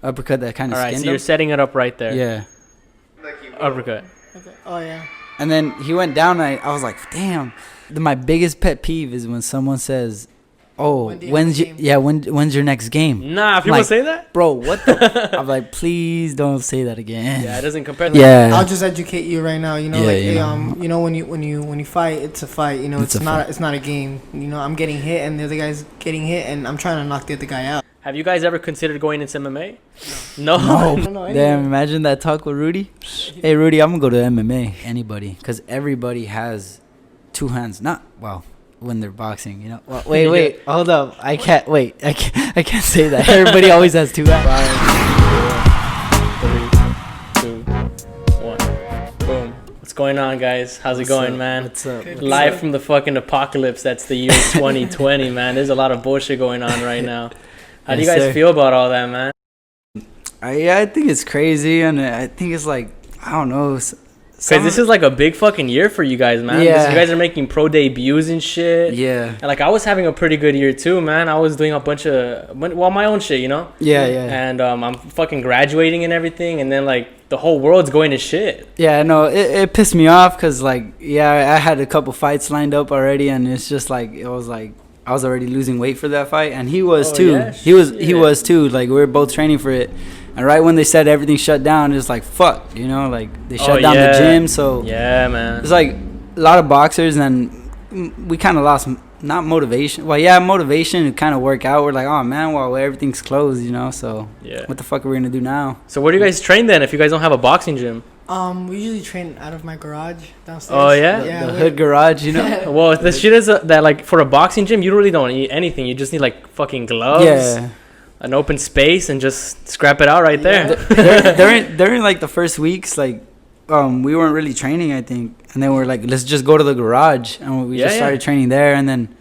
uppercut that kind of All right, skinned so you're him. setting it up right there. Yeah. Uppercut. Okay. Oh yeah. And then he went down. And I was like, damn. My biggest pet peeve is when someone says, "Oh, When do you have a game?" when's your next game?" Nah, people Like, say that. Bro, what the? I'm like, please don't say that again. Yeah, it doesn't compare. Yeah. I'll just educate you right now. You know, Yeah, like you hey, know. you know when you fight, it's a fight. You know, It's it's a not fight. it's not a game. You know, I'm getting hit and the other guy's getting hit and I'm trying to knock the other guy out. Have you guys ever considered going into MMA? No. I don't know anyone. Damn, imagine that talk with Rudy. Hey, Rudy, I'm gonna go to MMA. Anybody, because everybody has two hands. Not well when they're boxing, you know. Well, wait, hold up. I can't say that. Everybody always has two hands. 5, 4, 3, 2, 1. Boom. What's going on, guys? How's it going, man? What's up? Good. Live from the fucking apocalypse. That's the year 2020, man. There's a lot of bullshit going on right now. How do you Yes, guys sir. feel about all that, man? I think it's crazy, and I think it's like, I don't know. Because this is like a big fucking year for you guys, man. Yeah. You guys are making pro debuts and shit. Yeah. And like I was having a pretty good year too, man. I was doing a bunch of my own shit, you know. Yeah. And I'm fucking graduating and everything, and then like the whole world's going to shit. Yeah, no, it pissed me off because, like, yeah, I had a couple fights lined up already, and it's just like, it was like I was already losing weight for that fight, and he was too. Yeah, He was too. Like, we were both training for it, and right when they said everything shut down, it's like, fuck, you know, like they shut down the gym, so yeah, man. it's like a lot of boxers, and we kind of lost not motivation. Well, yeah, motivation to kind of work out. We're like, oh man, well, everything's closed, you know. So Yeah. what the fuck are we gonna do now? So where do you guys train then if you guys don't have a boxing gym? We usually train out of my garage downstairs. Oh, yeah? The hood garage, you know. Well, the shit is that like for a boxing gym, you really don't need anything. You just need like fucking gloves, Yeah. an open space, and just scrap it out right there. during like the first weeks, like we weren't really training, I think, and then we're like, let's just go to the garage, and we just started training there. And then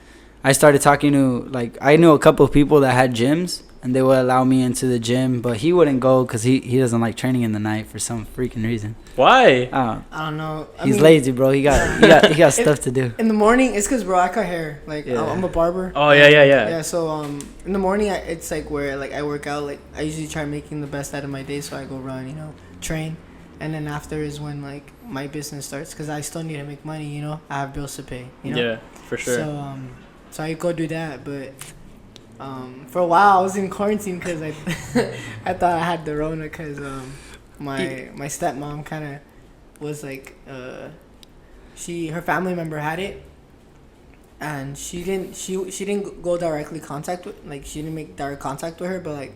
I started talking to, like, I knew a couple of people that had gyms, and they would allow me into the gym, but he wouldn't go because he doesn't like training in the night for some freaking reason. Why? I don't know. He's lazy, bro. He got stuff to do. In the morning, it's because, bro, I cut hair. Like, Yeah. I'm a barber. Oh yeah. Yeah, so in the morning, it's like where like I work out. Like, I usually try making the best out of my day, so I go run, you know, train, and then after is when like my business starts, because I still need to make money, you know. I have bills to pay, you know. Yeah, for sure. So I go do that, but for a while I was in quarantine because I I thought I had the Rona because my stepmom kind of was like her family member had it, and she didn't go directly contact with, like, she didn't make direct contact with her, but like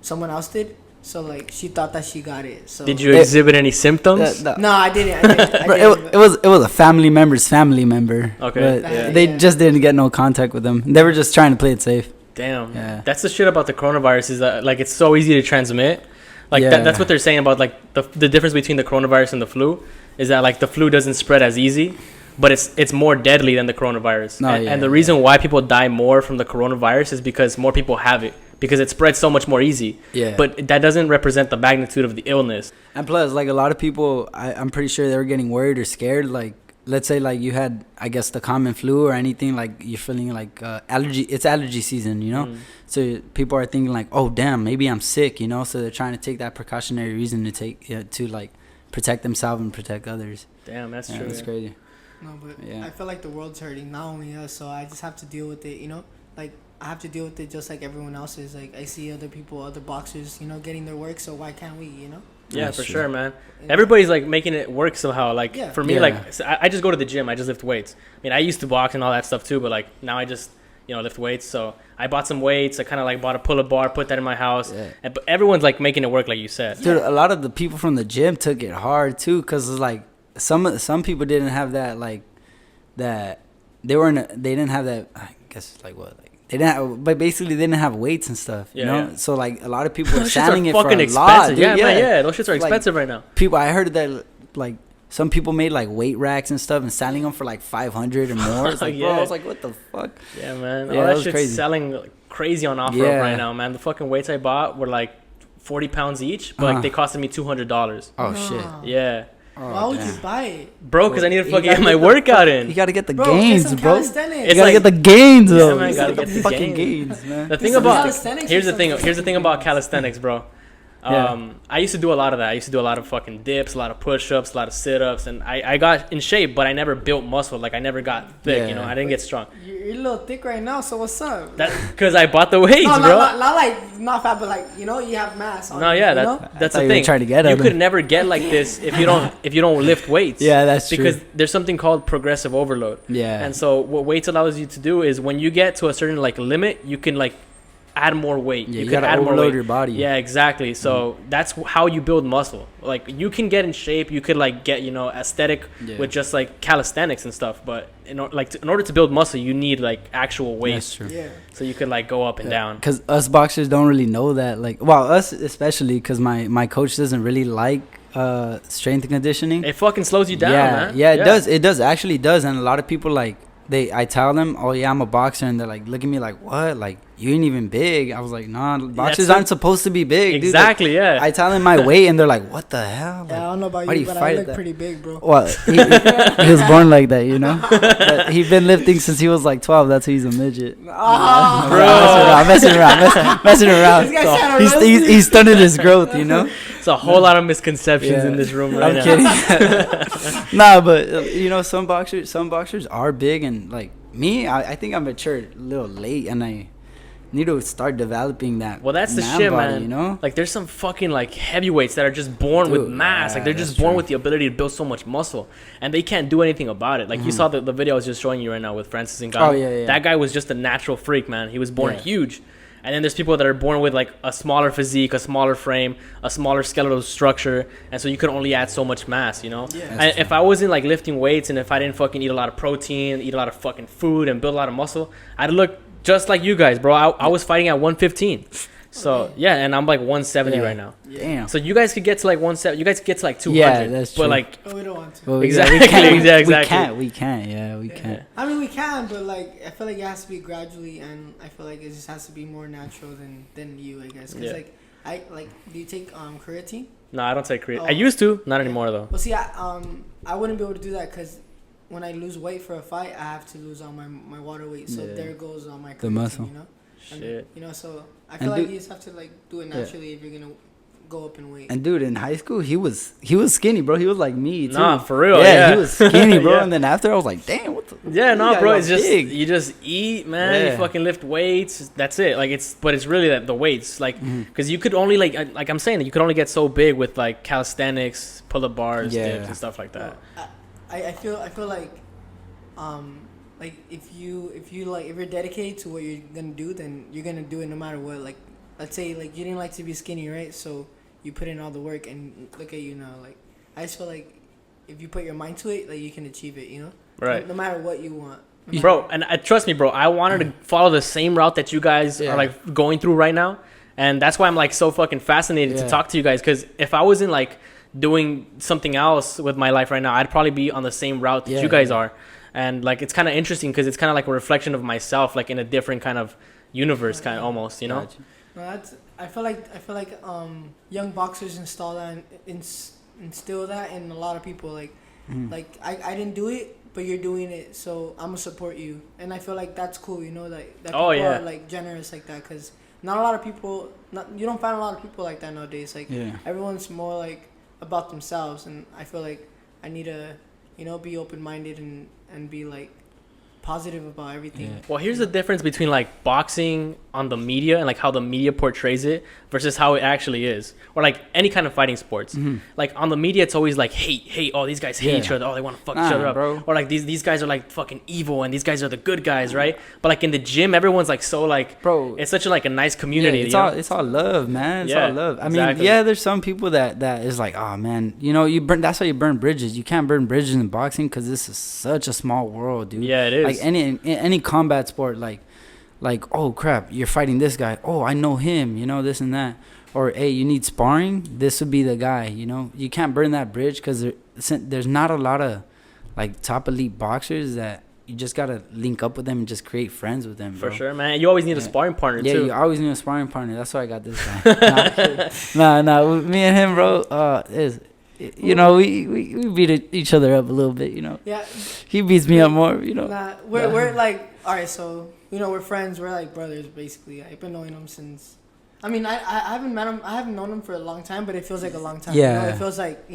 someone else did. So like she thought that she got it. So Did you exhibit any symptoms? No, I didn't. Bro, it was a family member's family member. Okay. But Yeah. they just didn't get no contact with them. They were just trying to play it safe. Damn. Yeah. That's the shit about the coronavirus is that like it's so easy to transmit. Like Yeah. that's what they're saying about like the difference between the coronavirus and the flu is that like the flu doesn't spread as easy, but it's more deadly than the coronavirus. No, And the reason why people die more from the coronavirus is because more people have it, because it spreads so much more easy. Yeah. But that doesn't represent the magnitude of the illness. And plus, like, a lot of people, I'm pretty sure they were getting worried or scared. Like, let's say, like, you had, I guess, the common flu or anything, like, you're feeling like allergy. It's allergy season, you know? So people are thinking, like, oh, damn, maybe I'm sick, you know? So they're trying to take that precautionary reason to like, protect themselves and protect others. Damn, that's Yeah, true. that's crazy. No, but Yeah. I feel like the world's hurting, not only us, so I just have to deal with it, you know? Like, I have to deal with it just like everyone else is. Like, I see other people, other boxers, you know, getting their work, so why can't we, you know? Yeah, That's for true. sure, man. Everybody's like making it work somehow. Like Yeah. for me, Yeah. like so I just go to the gym. I just lift weights. I mean, I used to box and all that stuff too, but like now I just lift weights. So I bought some weights. I kind of like bought a pull-up bar, put that in my house. Yeah. But everyone's like making it work, like you said. Dude, a lot of the people from the gym took it hard, too, because, like, some people didn't have that, like, that they didn't have that, I guess, like, what, like, they didn't have, but basically they didn't have weights and stuff, you know? Yeah. So, like, a lot of people were Those shits selling are it for fucking a expensive. lot, dude. Yeah, man, yeah, those shits are Like, expensive right now. People, I heard that, like, some people made, like, weight racks and stuff and selling them for, like, 500 or more. It's like, bro, I was like, what the fuck? Yeah, man. Yeah, All that that was shit's crazy. selling like crazy on offer Yeah. right now, man. The fucking weights I bought were like 40 pounds each, but like they costed me $200. Oh, No. shit. Yeah. Oh, Why would damn. you buy it? Bro, because I need to You fucking gotta get my get the workout You in. gotta get the Bro, get gains, some bro. calisthenics. You It's gotta like- get the gains, Yeah, though. man, You gotta gotta get get the the fucking gains. gains, man. The thing some about calisthenics here's or the thing. something. Here's the thing about calisthenics, bro. I used to do a lot of that. I used to do a lot of fucking dips, a lot of push-ups, a lot of sit-ups, and I got in shape, but I never built muscle. Like I never got thick, you know. I didn't get strong. You're a little thick right now, so what's up? That because I bought the weights, no, bro. Not fat, but like you know, you have mass. No, yeah, that's the thing. Trying to get you could never get like this if you don't lift weights. Yeah, that's because true. there's something called progressive overload. Yeah. And so what weights allows you to do is when you get to a certain like limit, you can like add more weight. Yeah, you can gotta add more overload weight. your body. Yeah, exactly. So that's how you build muscle. Like you can get in shape. You could like get aesthetic with just like calisthenics and stuff. But in order to build muscle, you need like actual weight. That's true. Yeah. So you could like go up and down. Because us boxers don't really know that. Like, well, us especially, because my coach doesn't really like strength and conditioning. It fucking slows you down, man. Yeah, it does. It does actually does. And a lot of people like I tell them, oh yeah, I'm a boxer, and they're like, look at me like, what? Like you ain't even big. I was like, nah, boxers aren't supposed to be big. Exactly, dude. Yeah. I tell them my weight, and they're like, what the hell? Like, Yeah, I don't know about you, but I look pretty big, bro. Well, he was born like that, you know. But he's been lifting since he was like 12. That's why he's a midget. Bro. I'm messing around. This guy's He's stunning his growth, you know. It's a whole lot of misconceptions in this room right now. I'm kidding. Nah, but some boxers are big, and like me, I think I'm matured a little late, and I need to start developing that. Well, that's the shit, body, man. You know, like there's some fucking like heavyweights that are just born with mass. Like they're just born with the ability to build so much muscle, and they can't do anything about it. Like you saw the video I was just showing you right now with Francis Ngannou. Oh yeah. That guy was just a natural freak, man. He was born huge. And then there's people that are born with like a smaller physique, a smaller frame, a smaller skeletal structure, and so you can only add so much mass, you know. Yeah. And if I wasn't like lifting weights, and if I didn't fucking eat a lot of protein, eat a lot of fucking food, and build a lot of muscle, I'd look just like you guys, bro. I was fighting at 115. So yeah, and I'm like 170 right now. Damn. So you guys could get to like 170. You guys could get to like 200. Yeah, that's true. But like, we don't want to. Well, exactly. We can't. Yeah, we can't. I mean, we can, but like, I feel like it has to be gradually, and I feel like it just has to be more natural than you, I guess. Cause do you take creatine? No, I don't take creatine. Oh. I used to, not anymore though. Well, see, I wouldn't be able to do that because when I lose weight for a fight, I have to lose all my water weight. So there goes all my creatine, the muscle. You know. Shit. And, so I feel like you just have to like do it naturally if you're gonna go up in weight. And dude, in high school, he was skinny, bro. He was like me too. Nah, for real. Yeah, he was skinny, bro. Yeah. And then after, I was like, damn, what the? Yeah, no, bro. It's just big. you just eat, man. You fucking lift weights. That's it. Like but it's really the weights, like, because you could only like I'm saying that you could only get so big with like calisthenics, pull-up bars, dips, and stuff like that. Well, I feel like like if you're dedicated to what you're gonna do, then you're gonna do it no matter what. Like, let's say like you didn't like to be skinny, right? So you put in all the work, and look at you now. Like, I just feel like if you put your mind to it, like you can achieve it. You know, Right. No matter what you want. Bro, and trust me, bro. I wanted to follow the same route that you guys are like going through right now, and that's why I'm like so fucking fascinated to talk to you guys. Because if I wasn't like doing something else with my life right now, I'd probably be on the same route that you guys are. And like it's kind of interesting because it's kind of like a reflection of myself, like in a different kind of universe, kind of almost, you know. No, I feel like young boxers instill that in a lot of people. Like, like I didn't do it, but you're doing it, so I'm gonna support you. And I feel like that's cool, you know, like that people are like generous like that, because not a lot of people, you don't find a lot of people like that nowadays. Like everyone's more like about themselves, and I feel like I need to, be open-minded and be like positive about everything. Well, here's the difference between like boxing on the media and like how the media portrays it versus how it actually is, or like any kind of fighting sports. Like on the media, it's always like hate. Oh, these guys hate each other. Oh, they want to fuck each other up, bro. Or like these guys are like fucking evil, and these guys are the good guys, right? But like in the gym, everyone's like so like, bro, it's such a nice community. It's all love, man. It's all love. I mean, there's some people that is like, oh man, you burn. That's why you burn bridges. You can't burn bridges in boxing because this is such a small world, dude. Yeah, it is. Like any combat sport, like oh crap, you're fighting this guy. Oh, I know him. This and that. Or hey, you need sparring. This would be the guy. You can't burn that bridge because there's not a lot of like top elite boxers that you just gotta link up with them and just create friends with them. Bro. For sure, man. You always need a sparring partner too. Yeah, you always need a sparring partner. That's why I got this guy. Nah. Me and him, bro. We beat each other up a little bit. Yeah. He beats me up more. Nah, we're like, all right, so we're friends. We're like brothers basically. I've been knowing him since I mean, I haven't met him. I haven't known him for a long time, but it feels like a long time. Yeah. You know, it feels like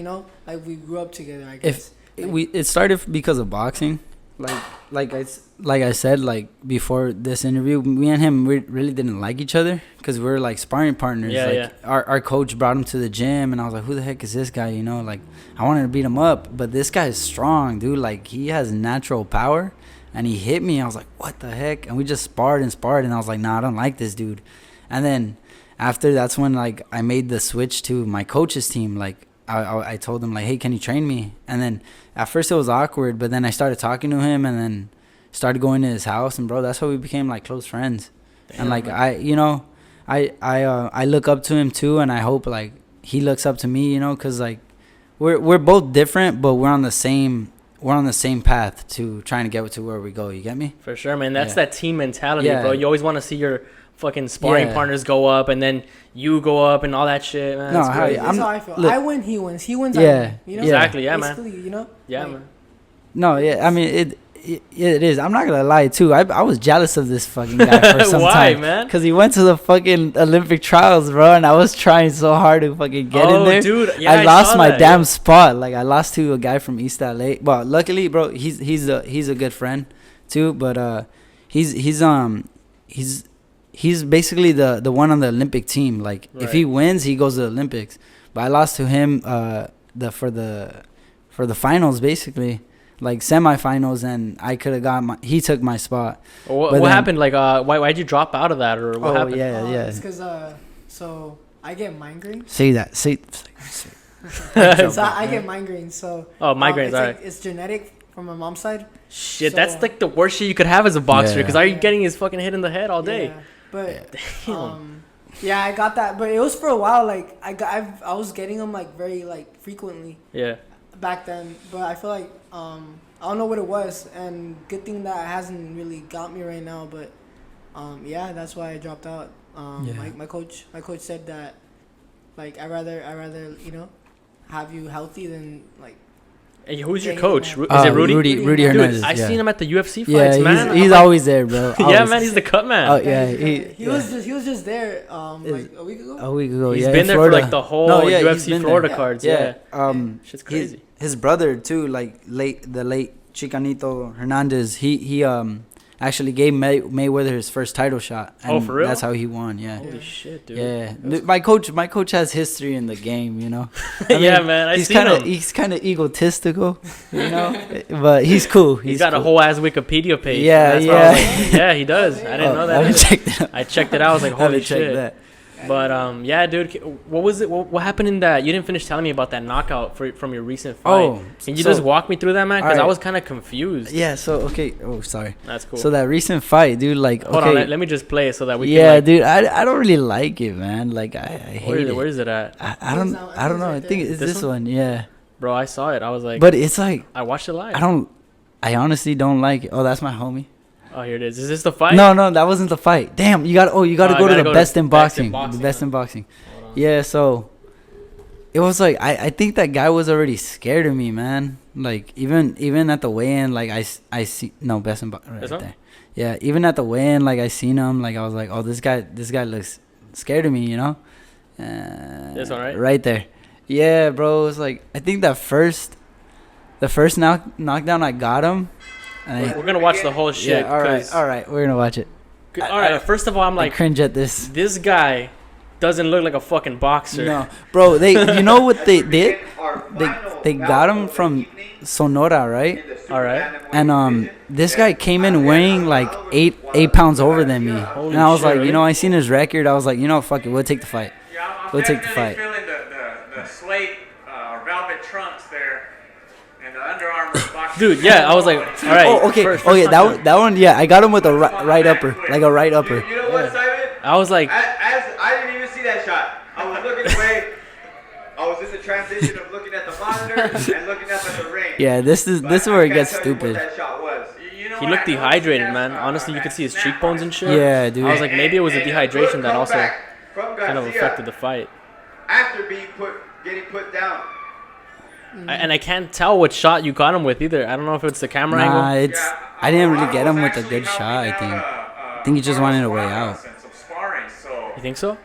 like we grew up together. I guess. It started because of boxing, like I said, like before this interview, me and him we really didn't like each other because we were like sparring partners. Yeah, like yeah. Our coach brought him to the gym, and I was like, who the heck is this guy? You know, like I wanted to beat him up, but this guy is strong, dude. Like he has natural power, and he hit me. I was like, what the heck? And we just sparred, and I was like, nah, I don't like this dude. And then after that's when like I made the switch to my coach's team. Like I told him like, hey, can you train me? And then at first it was awkward, but then I started talking to him, and then started going to his house, and bro, that's how we became like close friends. Damn, and like man. I look up to him too, and I hope like he looks up to me, because like we're both different, but we're on the same path to trying to get to where we go. You get me? For sure, man. That's that team mentality, bro. You always want to see your fucking sparring partners go up, and then you go up and all that shit, man. No, that's how I feel. Look, I win, he wins. He wins, I win. Exactly, yeah, man. Yeah, like, man. No, yeah, I mean it is. I'm not gonna lie too. I was jealous of this fucking guy for some time. Why, man? Because he went to the fucking Olympic trials, bro, and I was trying so hard to fucking get in there. Dude, yeah, I lost my damn spot. Like I lost to a guy from East LA. Well, luckily, bro, he's a good friend too. But he's basically the one on the Olympic team. Like if he wins, he goes to the Olympics. But I lost to him for the finals, basically. Like semifinals, and I could have got he took my spot. What happened? Like, why'd you drop out of that, or what happened? Yeah. It's because so I get migraines. Say that. Say. So I get migraines. So migraines. Alright. It's genetic from my mom's side. Shit, so, that's like the worst shit you could have as a boxer. Because are you getting his fucking hit in the head all day? Yeah, but I got that, but it was for a while. Like I was getting them like very like frequently. Yeah. Back then, but I feel like I don't know what it was, and good thing that it hasn't really got me right now. But that's why I dropped out. My coach said that like I rather have you healthy than like. Hey, who's your coach? Is it Rudy? Rudy Hernandez. Dude, I seen him at the UFC fights, man. He's always there, bro. Yeah, man, he's the cut man. Oh yeah, he was just there like a week ago. A week ago, he's been there for like the whole UFC Florida cards. Yeah. Shit's crazy. His brother too, like the late Chicanito Hernandez. He actually gave Mayweather his first title shot. And for real? That's how he won. Yeah. Holy shit, dude. Yeah, my coach has history in the game. I mean, man. He's kind of egotistical, but he's cool. He's got a whole ass Wikipedia page. Yeah, yeah, he does. I didn't know that. I checked it out. I was like, holy shit. That. But dude, what was it? What happened in that? You didn't finish telling me about that knockout from your recent fight. Can you just walk me through that, man? Because I was kind of confused. Yeah. So okay. Oh, sorry. That's cool. So that recent fight, dude. Like, hold on. Let me just play it so that we can. Yeah, dude. I don't really like it, man. Like, I hate it. Where is it at? I don't know. I think it's this one. Yeah. Bro, I saw it. I was like. But it's like. I watched it live. I honestly don't like it. Oh, that's my homie. Oh, here it is. Is this the fight? No, that wasn't the fight. Damn, you got to go to the best in boxing. The best in boxing. Yeah, so it was like I think that guy was already scared of me, man. Like even at the weigh-in, like I see best in boxing right there. Yeah, even at the weigh-in, like I seen him, like I was like, oh, this guy looks scared of me, This one, right? Right there. Yeah, bro. It was like I think the first knockdown I got him. We're gonna watch the whole shit. Yeah, all right, we're gonna watch it. All right, first of all, I'm like, I cringe at this. This guy doesn't look like a fucking boxer. No, bro. You know what they did? They got him from Sonora, right? All right. And this guy came in weighing like 8 pounds over than me, and I was like, really? I seen his record. I was like, fuck it, we'll take the fight. We'll take the fight. Feeling the slate velvet trunks there. And the Under Armour boxing. Dude, yeah, I was like, all right. Oh, okay. That one, yeah, I got him with a right upper, like a right upper. You know what, Simon? I was like, I didn't even see that shot. I was looking away. I was in the transition of looking at the monitor and looking up at the ring. Yeah, this is where it gets stupid. That shot was. He looked dehydrated, man. Honestly, you could see his cheekbones and shit. Yeah, dude. I was like, maybe it was the dehydration that also kind of affected the fight. After getting put down. And I can't tell what shot you got him with either. I don't know if it's the camera angle. I didn't really get him with a good shot. I think he just wanted a way out. You think so?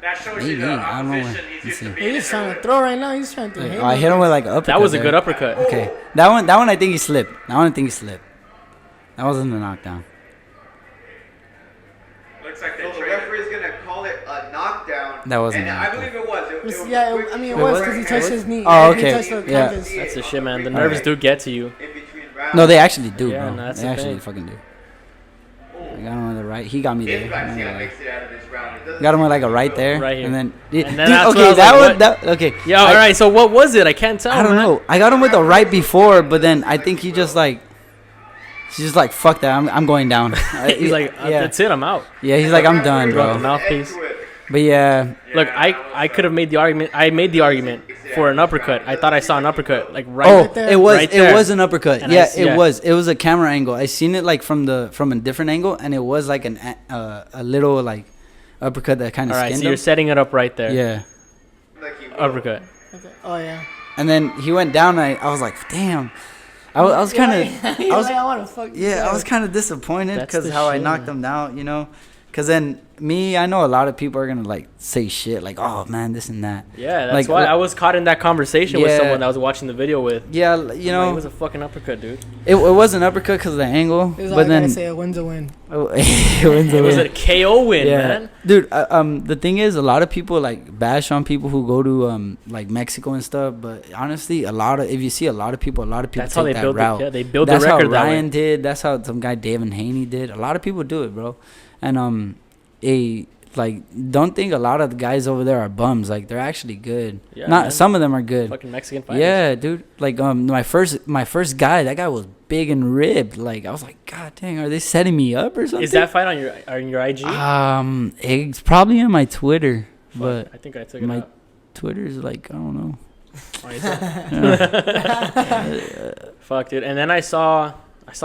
That shows Maybe. you the I don't know. opposition he's used to Let's being He's just in. trying to throw right now. He's trying to hit. I hit him with like an uppercut. That was a there. good uppercut. Okay, that one I think he slipped. That one I think he slipped. That wasn't a knockdown. Looks like the referee's gonna call it a knockdown. That wasn't And a I knockdown. believe it was. It was Yeah, a quick I mean, it Wait, was what? because he touched his knee. Oh, He okay. touched the Yeah. canvas. That's the shit, man. The Alright. nerves do get to you. in between rounds. No, they actually do, Yeah, bro. no, that's They the actually thing. fucking do. I got him with the right. He got me there. If I'm not Garcia gonna lie. makes it out of this round, it doesn't Got him with seem like a he right will. there, Right here. and then, And then that's when I was that like, was what? that okay. Yeah, all right. So what was it? I can't tell. I don't man. know. I got him with the right before, but then I think he just like, he's just like, fuck that. I'm going down. He's like, yeah, that's it. I'm out. yeah. He's like, I'm done, Drop the bro. mouthpiece. Into it. But yeah, Look, I could have made the argument. I made the argument for an uppercut. I thought I saw an uppercut, like right. oh, there. it was Right there. it was an uppercut. And Yeah, yeah. it was a camera angle. I seen it like from a different angle, and it was like a little like uppercut that kind All of right, skinned so you're him. setting it up right there. Yeah, Like he will. Uppercut. Okay. Oh yeah. and then he went down. And I was like, damn. I was kind of I was like, I want to fuck. I was kind of disappointed That's because the how I shit, knocked man. him out, you know. Because then I know a lot of people are gonna like say shit like, oh man, this and that. Yeah, that's Like, why like- I was caught in that conversation with Yeah. someone that I was watching the video with. Yeah, you Like, know, it was a fucking uppercut, dude. it was an uppercut because of the angle, It was but like I then say, a win's a win. it wins It was away. a KO win, man. Dude. The thing is, a lot of people like bash on people who go to like Mexico and stuff. But honestly, if you see a lot of people That's take how they that build. route. They build That's the record how that Ryan way. did. That's how some guy David Haney did. A lot of people do it, bro. And don't think a lot of the guys over there are bums. Like they're actually good. Yeah, Not man. some of them are good. Fucking Mexican fighters. Yeah, dude. Like my first guy, that guy was big and ribbed. Like I was like, God dang, are they setting me up or something? Is that fight on your IG? It's probably on my Twitter, but I think I took it my out. Twitter's like, I don't know. Oh, you took- Fuck, dude. And then I saw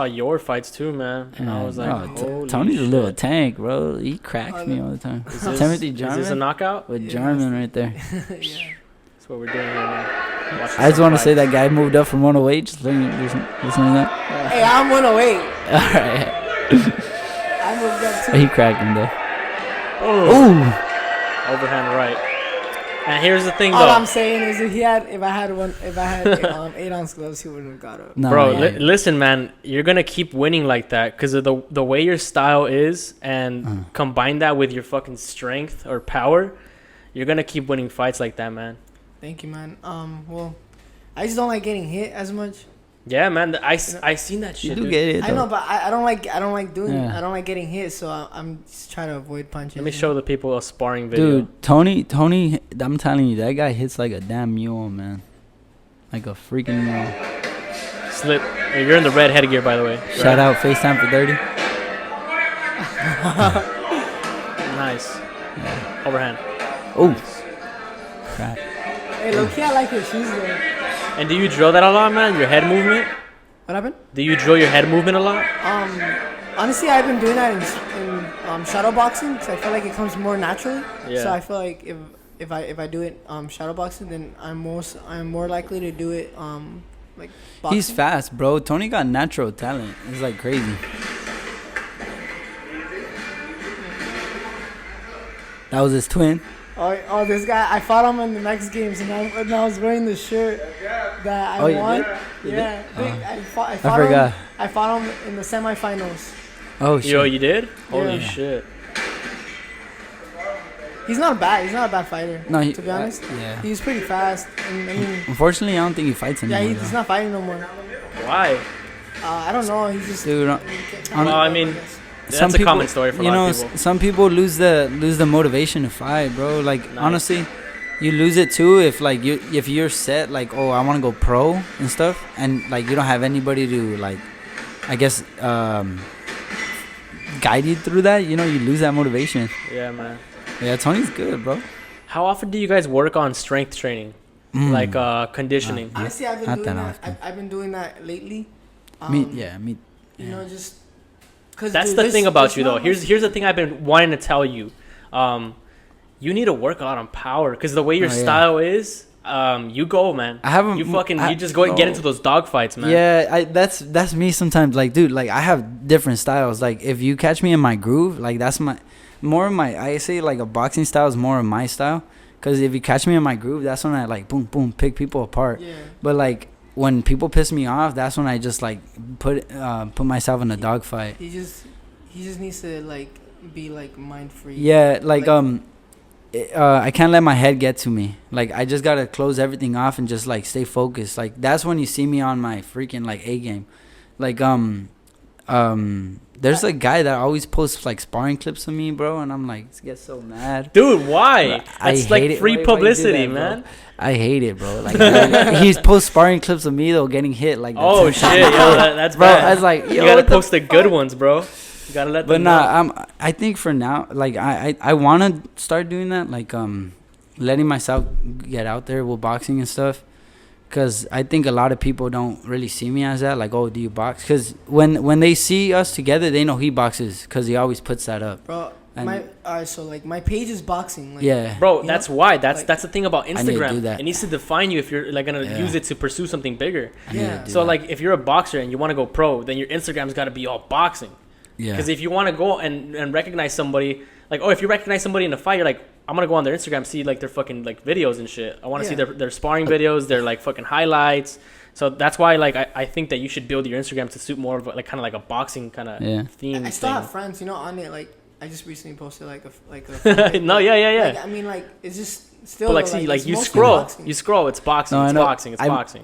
your fights too, man. And I was like, holy Tony's shit. a little tank, bro. He cracks me all the time. Is this- Timothy Is this a Jarman knockout? with Yeah. Jarman right there. Yeah. That's what we're doing here, man. Watching I just some want to say fights. that guy moved up from 108. Just listen to that. Hey, I'm 108. All right. I moved up too. He cracked him though. Oh. Ooh. Overhand right. And here's the thing, All though. I'm saying is, if I had 8-ounce gloves, he wouldn't have got up. No, Bro, yeah. listen, man. You're gonna keep winning like that because of the way your style is, and combine that with your fucking strength or power. You're gonna keep winning fights like that, man. Thank you, man. Well, I just don't like getting hit as much. Yeah, man. I seen that shit. You do Dude. get it. I though. know, but I don't like doing. Yeah. I don't like getting hit, so I'm just trying to avoid punches. Let me show the people a sparring video. Dude, Tony, I'm telling you, that guy hits like a damn mule, man. Like a freaking mule. Slip. Hey, you're in the red headgear, by the way. Shout out FaceTime for 30. Nice. Overhand. Oh. Crap. Hey, low-key, I like your shoes though. And do you drill that a lot, man? Your head movement? What happened? Do you drill your head movement a lot? Honestly, I've been doing that in shadow boxing because I feel like it comes more naturally. Yeah. So I feel like if I do it shadow boxing, then I'm more likely to do it like boxing. He's fast, bro. Tony got natural talent. It's like crazy. That was his twin. Oh, this guy! I fought him in the Mex Games, and I was wearing the shirt that I you won. did? You Yeah, did? I fought forgot. him. I fought him in the semifinals. Oh shit. Yo, you did? Holy Yeah. shit. He's not bad. He's not a bad fighter. No, to be honest, yeah. he's pretty fast. And I mean, Unfortunately, I don't think he fights yeah, anymore. he's not fighting no more. Why? I don't know. He's just. Dude, Well, I mean, some that's a people, common story for a you lot know, of people. some people lose the motivation to fight, bro. Like Nice. honestly, you lose it too if you're set like, oh, I want to go pro and stuff, and like you don't have anybody to like, I guess guide you through that. You know, you lose that motivation. Yeah, man. Yeah, Tony's good, bro. How often do you guys work on strength training? Like conditioning? Honestly, I've been Not doing that that. often. I've been doing that lately. Me. You know, just. Cause That's dude, the there's- thing about there's you, though. not Here's much- the thing I've been wanting to tell you. You need to work a lot on power because the way your Oh, yeah. style is, you go, man. I haven't- You fucking I- you just go and get bro. into those dog fights, man. Yeah, that's me sometimes. Like, dude, like I have different styles. Like, if you catch me in my groove, like that's more of my. I say like a boxing style is more of my style. Cause if you catch me in my groove, that's when I like boom boom pick people apart. Yeah. But like when people piss me off, that's when I just like put myself in a dogfight. He just needs to like be like mind free. Yeah, like I can't let my head get to me. Like I just gotta close everything off and just like stay focused. Like that's when you see me on my freaking like A game. Like there's a guy that always posts like sparring clips of me, bro, and I'm like, get so mad, dude. Why? That's like free publicity, that, man. I hate it, bro. Like he's post sparring clips of me though, getting hit like. Oh shit, yo, that's bro. bad. I was like, yo, you gotta post the good ones, bro. You gotta let them know. I think for now, like I want to start doing that, like letting myself get out there with boxing and stuff. Because I think a lot of people don't really see me as that. Like, oh, do you box? Because when they see us together, they know he boxes because he always puts that up. Bro, so like my page is boxing. Like, yeah. Bro, that's why. That's the thing about Instagram. It needs to define you if you're like going to use it to pursue something bigger. Yeah. So like if you're a boxer and you want to go pro, then your Instagram's got to be all boxing. Yeah. Because if you want to go and recognize somebody, like, oh, if you recognize somebody in a fight, you're like, I'm going to go on their Instagram, see, like, their fucking, like, videos and shit. I want to see their sparring videos, their, like, fucking highlights. So that's why, like, I think that you should build your Instagram to suit more of, like, kind of like a boxing kind of theme I still thing. have friends, on it, like, I just recently posted, like, a no, yeah. Like, I mean, like, it's just still, but, like, see, like, you scroll, it's boxing, it's boxing.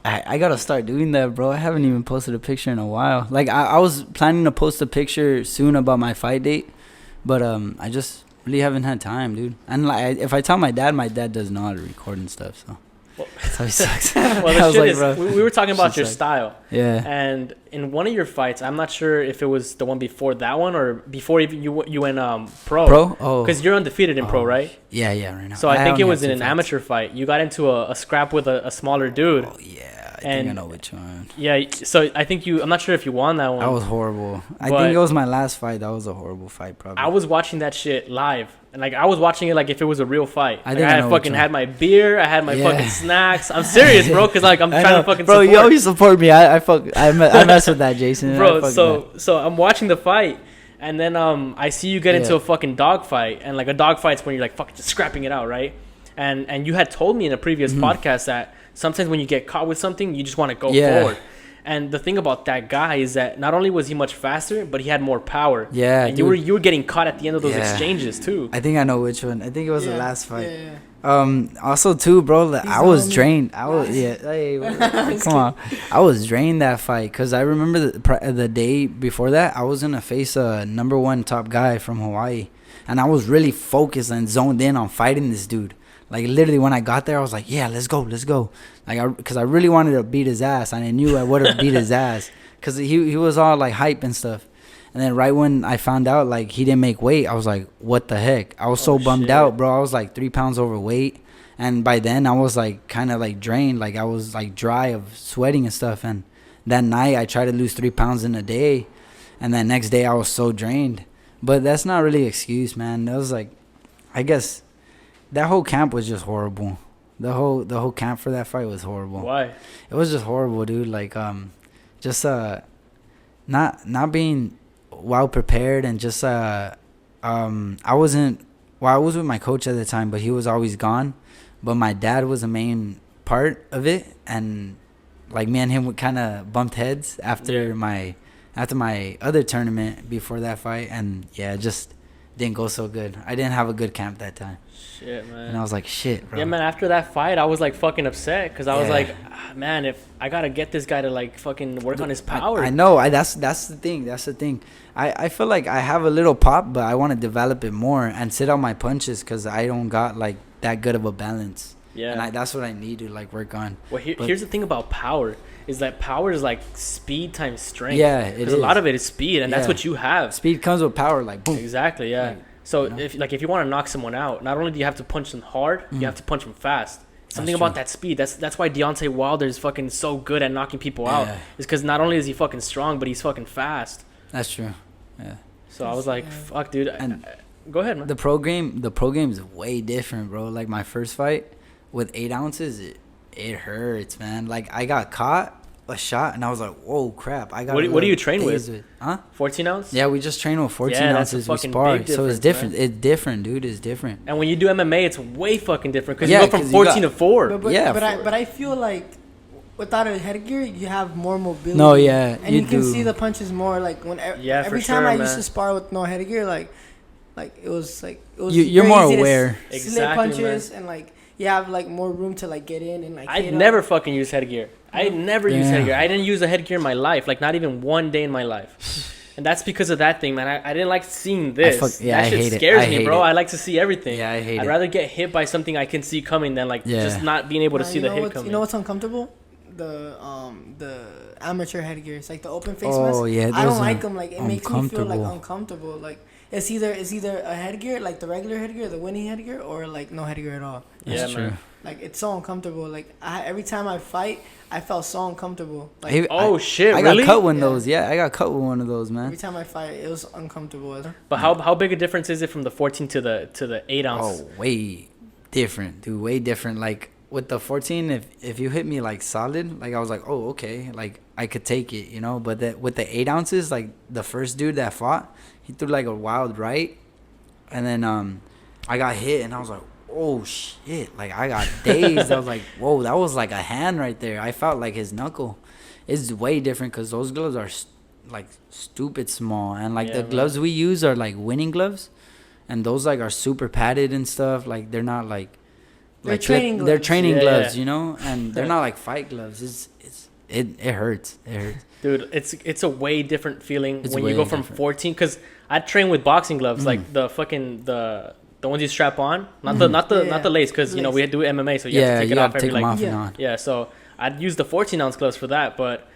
I got to start doing that, bro. I haven't even posted a picture in a while. Like, I was planning to post a picture soon about my fight date, but I just really haven't had time, dude. And like, if I tell my dad doesn't know how to record and stuff, so that's how he sucks. Well, the shit is, we were talking about your style. Yeah. And in one of your fights, I'm not sure if it was the one before that one or before even you went pro. Pro? Oh. Because you're undefeated in pro, right? Yeah, right now. So I think it was in an amateur fight. You got into a scrap with a smaller dude. Oh, yeah. I think I know which one. Yeah, so I think I'm not sure if you won that one. That was horrible. I think it was my last fight. That was a horrible fight, probably. I was watching that shit live. And like I was watching it like if it was a real fight. I fucking had my beer, I had my fucking snacks. I'm serious, bro, because like I'm trying to fucking support. Bro, you always support me. I mess with that, Jason. Bro, so I'm watching the fight. And then I see you get into a fucking dog fight. And like a dog fight's when you're like fucking just scrapping it out, right? And you had told me in a previous podcast that sometimes when you get caught with something, you just want to go forward. And the thing about that guy is that not only was he much faster, but he had more power. Yeah, and you were getting caught at the end of those exchanges too. I think I know which one. I think it was the last fight. Yeah. Also too, bro, I was drained. I was Hey, come on. I was drained that fight because I remember the day before that I was gonna face a #1 top guy from Hawaii, and I was really focused and zoned in on fighting this dude. Like, literally, when I got there, I was like, yeah, let's go. Like, because I really wanted to beat his ass, and I knew I would have beat his ass. Because he was all, like, hype and stuff. And then right when I found out, like, he didn't make weight, I was like, what the heck? I was so bummed out, bro. I was, like, 3 pounds overweight. And by then, I was, like, kind of, like, drained. Like, I was, like, dry of sweating and stuff. And that night, I tried to lose 3 pounds in a day. And then next day, I was so drained. But that's not really an excuse, man. That was, like, I guess... That whole camp was just horrible. The whole camp for that fight was horrible. Why? It was just horrible, dude. Like just not being well prepared and just I was with my coach at the time, but he was always gone. But my dad was the main part of it, and like me and him would kind of bumped heads after my other tournament before that fight, and it just didn't go so good. I didn't have a good camp that time. Shit, man. And I was like, shit, bro. Yeah, man, after that fight, I was like fucking upset because I was like, man, if I got to get this guy to like fucking work on his power. I know. That's the thing. I feel like I have a little pop, but I want to develop it more and sit on my punches because I don't got like that good of a balance. Yeah. And that's what I need to like work on. Well, here's the thing about power is that power is like speed times strength. Yeah, it is. Because a lot of it is speed, and that's what you have. Speed comes with power, like boom. Exactly, yeah. Like, so if you want to knock someone out, not only do you have to punch them hard, you have to punch them fast. Something about that speed. That's why Deontay Wilder is fucking so good at knocking people out. Is because not only is he fucking strong, but he's fucking fast. That's true. Yeah. So I was like, fuck, dude. And go ahead, man. The pro game is way different, bro. Like my first fight with 8 ounces, it hurts, man. Like I got caught a shot, and I was like, whoa, crap! I got. What do you train with? Huh? 14 ounce? Yeah, we just train with 14 Yeah, that's a ounces. We fucking spar, big so it's difference, different. man. It's different, dude. It's different. And when you do MMA, it's way fucking different because Yeah, you go from 'cause 14 to 4. But Yeah, but I feel like without a headgear, you have more mobility. No, yeah, and you can do. see the punches more. Like when Yeah, every for time sure, I used man. to spar with no headgear, like it was You're very more easy to aware. slip Exactly, punches and like you have like more room to like get in and like. I hit never up. fucking use headgear. I never use Yeah. headgear. I didn't use a headgear in my life, like not even one day in my life. And that's because of that thing, man. I didn't like seeing this. I that shit hate it. scares I me, hate bro. it. I like to see everything. Yeah, I hate I'd it. rather get hit by something I can see coming than like Yeah. just not being able to Nah, see you the know hit what's- coming. You know what's uncomfortable? The amateur headgear. It's like the open face Oh, mask. yeah, I don't those like are them. Like it makes me feel like uncomfortable. uncomfortable. Like it's either a headgear, like the regular headgear, the winning headgear, or like no headgear at all. Yeah, That's true. man. Like it's so uncomfortable. Like every time I fight, I felt so uncomfortable. Like Oh shit! I Really? got cut one of Yeah. those. Yeah, I got cut with one of those, man. every time I fight, it was uncomfortable. But how big a difference is it from the 14 to the 8 ounce? Oh, way different, dude. Way different. Like with the 14, if you hit me like solid, like I was like, oh, okay, like I could take it, you know. But with the 8 ounces, like the first dude that fought, he threw like a wild right, and then I got hit, and I was like, oh shit, like I got dazed. I was like, whoa, that was like a hand right there. I felt like his knuckle. It's way different because those gloves are like stupid small, and like Yeah, the man. gloves we use are like winning gloves, and those like are super padded and stuff. Like they're not like They're training They're gloves. training Yeah, gloves, yeah. you know, and they're not like fight gloves. It hurts. It hurts. Dude, it's a way different feeling It's when you way go from different. 14. Because I train with boxing gloves, like the fucking the ones you strap on, not Yeah, the lace, because you know we lace. do MMA, so you have Yeah, to take you it have off to every take them like off and Yeah. on. yeah. So I'd use the 14 ounce gloves for that, but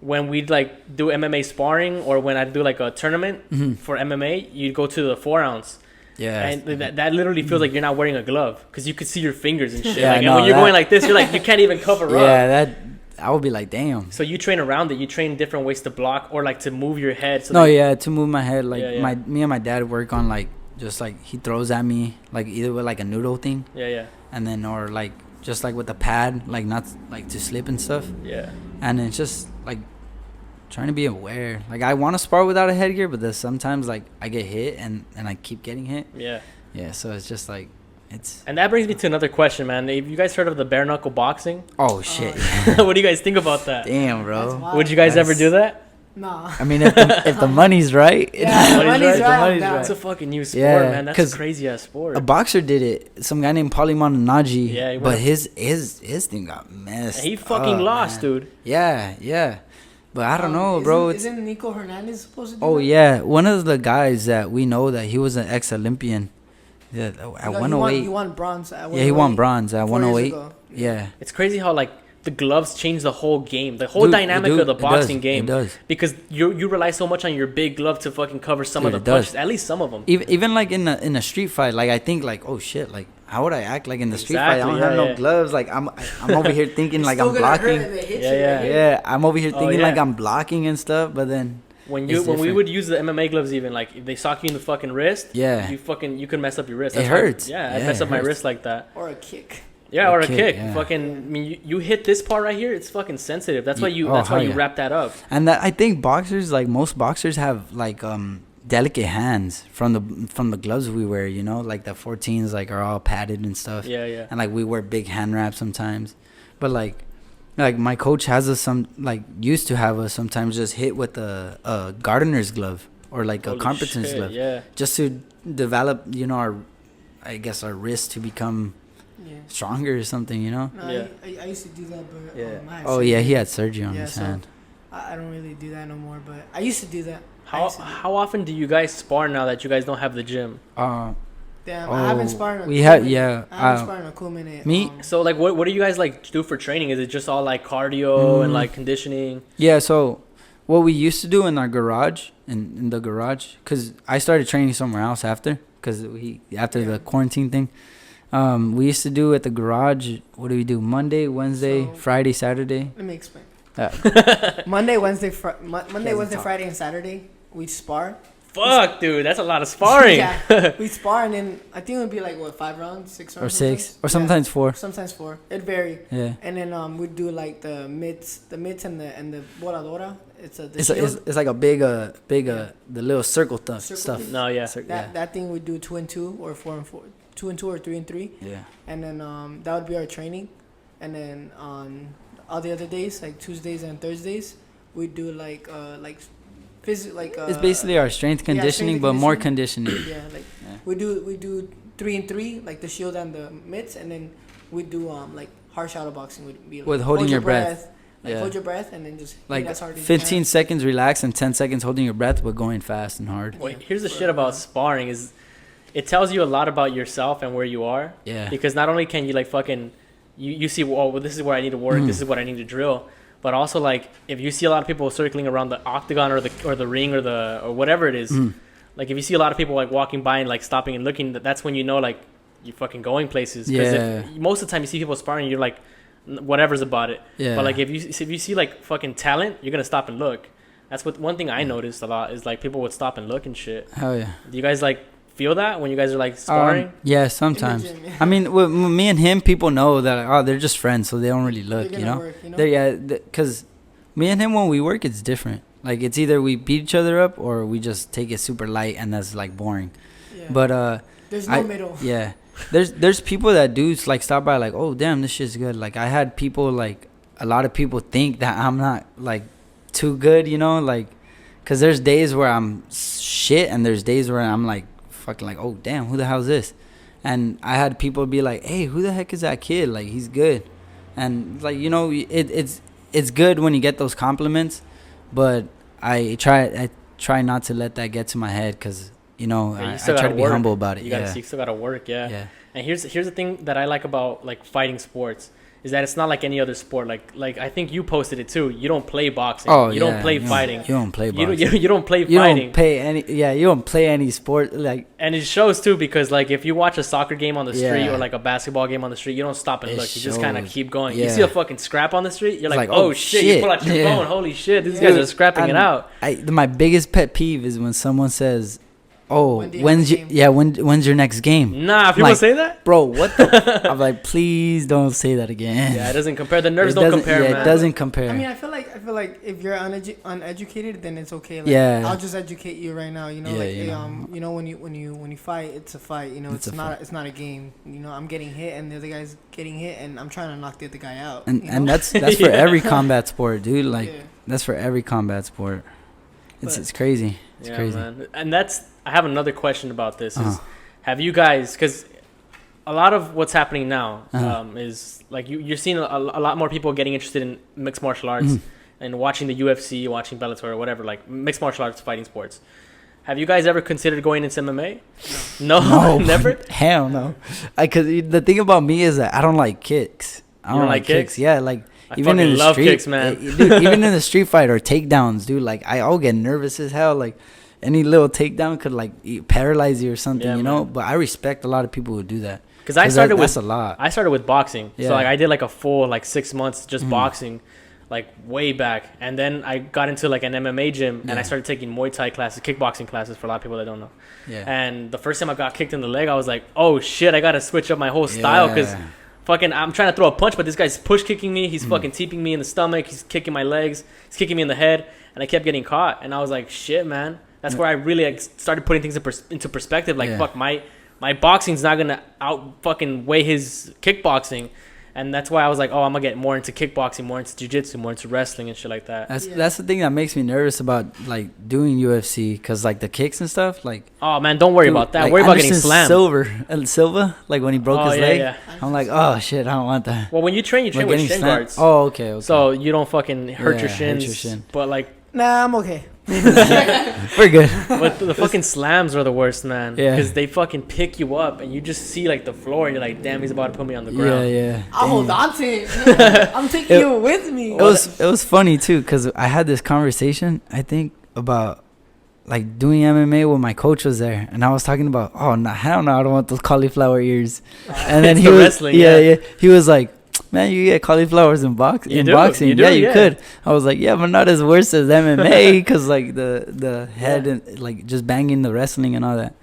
when we'd like do MMA sparring or when I do like a tournament for MMA, you'd go to the 4 ounce. Yeah, And that literally feels like you're not wearing a glove because you could see your fingers and shit. Yeah, like, and no, when you're that- going like this, you're like you can't even cover up. yeah. That I would be like, damn. So you train around it. You train different ways to block or like to move your head. So No, that- yeah, to move my head, like Yeah, yeah. me and my dad work on like just like he throws at me like either with like a noodle thing, yeah, and then or like just like with the pad, like not like to slip and stuff, yeah. and it's just like trying to be aware. Like I want to spar without a headgear, but then sometimes like I get hit and I keep getting hit. Yeah. Yeah, so it's just like it's And that brings me to another question, man. Have you guys heard of the bare knuckle boxing? oh shit, What do you guys think about that? damn, That's bro. wild. Would you guys ever do that? Nah. I mean, if the money's right, Yeah, the money's right, I'm money's down. It's a fucking new sport, Yeah, man. That's 'cause a crazy ass sport. a boxer did it. Some guy named Paulie Malignaggi. Yeah, he but went- his thing got messed. And he fucking up, lost, man. dude. Yeah. But I don't know, bro. Isn't Nico Hernandez supposed to do Oh that? yeah, one of the guys that we know that he was an ex-Olympian. Yeah, at He 108. won bronze at 108. Yeah, he won bronze at 4 years 108. ago. Yeah. It's crazy how like the gloves change the whole game, the whole Dude, dynamic dude, of the it boxing does, game. it does. Because you rely so much on your big glove to fucking cover some Dude, of it the does. punches, at least some of them. Even like in a street fight, like I think like, oh shit, like how would I act like in the street fight? I don't Exactly, have yeah, no yeah. gloves. Like I'm over here thinking It's like still I'm gonna hurt blocking. if they hit Yeah, you, yeah. right? Yeah, I'm over here Oh, thinking yeah. like I'm blocking and stuff, but then When it's we different. would use the MMA gloves, even like if they sock you in the fucking wrist, Yeah. you can mess up your wrist. It That's why- hurts. Yeah, I Yeah, mess it up my hurts. wrist like that. Or a kick. Yeah, A or a kick, kick. yeah. Fucking, I mean, you hit this part right here. It's fucking sensitive. That's why you. Oh, That's why hell you yeah. wrap that up. And that I think boxers, like most boxers, have like delicate hands from the gloves we wear. You know, like the 14s like are all padded and stuff. Yeah, yeah. And like we wear big hand wraps sometimes, but like my coach has us used to have us sometimes just hit with a gardener's glove or like a Holy carpenter's shit, glove, Yeah. just to develop our wrist to become Yeah. stronger or something. You know. No, Yeah. I used to do that, but Yeah. I had Oh yeah, surgery. he had surgery on Yeah, his so- hand. I don't really do that no more, but I used to do that. I How used to do- how often do you guys spar now that you guys don't have the gym? Damn, I haven't Oh, sparred in a we cool had- minute. yeah, I haven't uh, sparred in a cool minute. me- So like, what do you guys like do for training? Is it just all like cardio and like conditioning? Yeah, so what we used to do in our garage, in the garage, because I started training somewhere else after Yeah. the quarantine thing. We used to do at the garage. What do we do? Monday, Wednesday, So- Friday, Saturday. Let me explain. Uh, Monday, Wednesday, Monday, doesn't Wednesday, talk. Friday, and Saturday, we'd spar. Fuck, dude, that's a lot of sparring. Yeah, we spar, and then I think it would be like, what, 5 rounds, 6 rounds? Or 6, or sometimes 4. Sometimes 4. It vary. Yeah. And then we'd do like the mitts and the voladora. It's like a big the little circle stuff. No, yeah. That thing we do 2 and 2 or 4 and 4, 2 and 2 or 3 and 3. Yeah. And then that would be our training, and then on all the other days, like Tuesdays and Thursdays, we do like it's basically our strength conditioning, but more conditioning. We do 3 and 3, like the shield and the mitts, and then we do like hard shadow boxing would be like with holding your breath. Hold your breath and then just like as hard as 15 seconds relax and 10 seconds holding your breath, but going fast and hard. Wait, here's the shit about sparring is it tells you a lot about yourself and where you are. Yeah. Because not only can you like fucking you see, well, this is where I need to work, this is what I need to drill. But also, like, if you see a lot of people circling around the octagon or the ring or whatever it is, like if you see a lot of people like walking by and like stopping and looking, that's when you know like you're fucking going places. Because most of the time you see people sparring, you're like, whatever's about it. Yeah. But like if you see like fucking talent, you're gonna stop and look. That's what one thing I noticed a lot is like people would stop and look and shit. Hell yeah. Do you guys like feel that when you guys are like sparring? Yeah, sometimes. Gym, yeah. I mean, with me and him, people know that they're just friends, so they don't really look, you know? Because me and him, when we work, it's different. Like, it's either we beat each other up or we just take it super light, and that's like boring. Yeah. But there's no middle. Yeah, there's people that do like stop by, like, oh damn, this shit's good. Like, I had people like a lot of people think that I'm not like too good, you know, like, because there's days where I'm shit, and there's days where I'm like fucking like, oh damn, who the hell is this? And I had people be like, hey, who the heck is that kid? Like, he's good. And like, you know, it's good when you get those compliments, but I try not to let that get to my head, because you know, I try to be humble about it. You still gotta work. Yeah. And here's the thing that I like about like fighting sports is that it's not like any other sport. Like I think you posted it too. You don't play boxing. You don't play fighting. You don't play boxing. You don't play fighting. You don't play any sport. Like, and it shows too, because like if you watch a soccer game on the street or like a basketball game on the street, you don't stop and look. You just kind of keep going. You see a fucking scrap on the street, you're like, oh shit! You pull out your phone. Holy shit! These guys are scrapping it out. My biggest pet peeve is when someone says, oh, when's your next game? Nah, people like, say that? Bro, what the? I'm like, please don't say that again. Yeah, it doesn't compare. The nerves don't compare, man. It doesn't compare. I mean, I feel like if you're uneducated, then it's okay. Like, I'll just educate you right now. You know, you know, when you fight, it's a fight. You know, it's not a game. You know, I'm getting hit, and the other guy's getting hit, and I'm trying to knock the other guy out. And that's for every combat sport, dude. Like, that's for every combat sport. It's crazy. It's crazy. Man. And I have another question about this. Is have you guys, because a lot of what's happening now is like you're seeing a lot more people getting interested in mixed martial arts and watching the UFC, watching Bellator or whatever, like mixed martial arts fighting sports. Have you guys ever considered going into MMA? No, never. Hell no. Because the thing about me is that I don't like kicks. I don't like kicks. Yeah, like even in the street, kicks, man. Dude, even in the street fight or takedowns, dude. Like, I'll get nervous as hell. Like, any little takedown could like paralyze you or something, you know. But I respect a lot of people who do that. Because that's a lot. I started with boxing, so like I did like a full like 6 months just boxing, like way back, and then I got into like an MMA gym and I started taking Muay Thai classes, kickboxing classes for a lot of people that don't know. Yeah. And the first time I got kicked in the leg, I was like, oh shit, I gotta switch up my whole style because. Fucking, I'm trying to throw a punch, but this guy's push kicking me. He's fucking teeping me in the stomach. He's kicking my legs. He's kicking me in the head, and I kept getting caught. And I was like, shit, man. That's where I really like started putting things into perspective. Like, fuck, my boxing's not gonna out fucking weigh his kickboxing. And that's why I was like, oh, I'm gonna get more into kickboxing, more into jiu-jitsu, more into wrestling and shit like that. That's the thing that makes me nervous about like doing UFC, cause like the kicks and stuff, like. Oh man, don't worry about that. Like, worry about getting slammed. Silva, like when he broke his leg. Yeah. I'm like, oh shit, I don't want that. Well, when you train with shin guards. Oh, okay. So you don't fucking hurt your shins. But like. Nah, I'm okay. We're good. But the fucking slams are the worst, man. Yeah. Because they fucking pick you up and you just see like the floor and you're like, damn, he's about to put me on the ground. Yeah. I'll hold on to it. I'm taking you with me. It was funny too, because I had this conversation, I think, about like doing MMA when my coach was there, and I was talking about, oh no, hell no, I don't want those cauliflower ears. And then he was wrestling, he was like, man, you get cauliflowers in boxing. You Yeah, do, you yeah. could. I was like, yeah, but not as worse as MMA, because like the head and like just banging the wrestling and all that.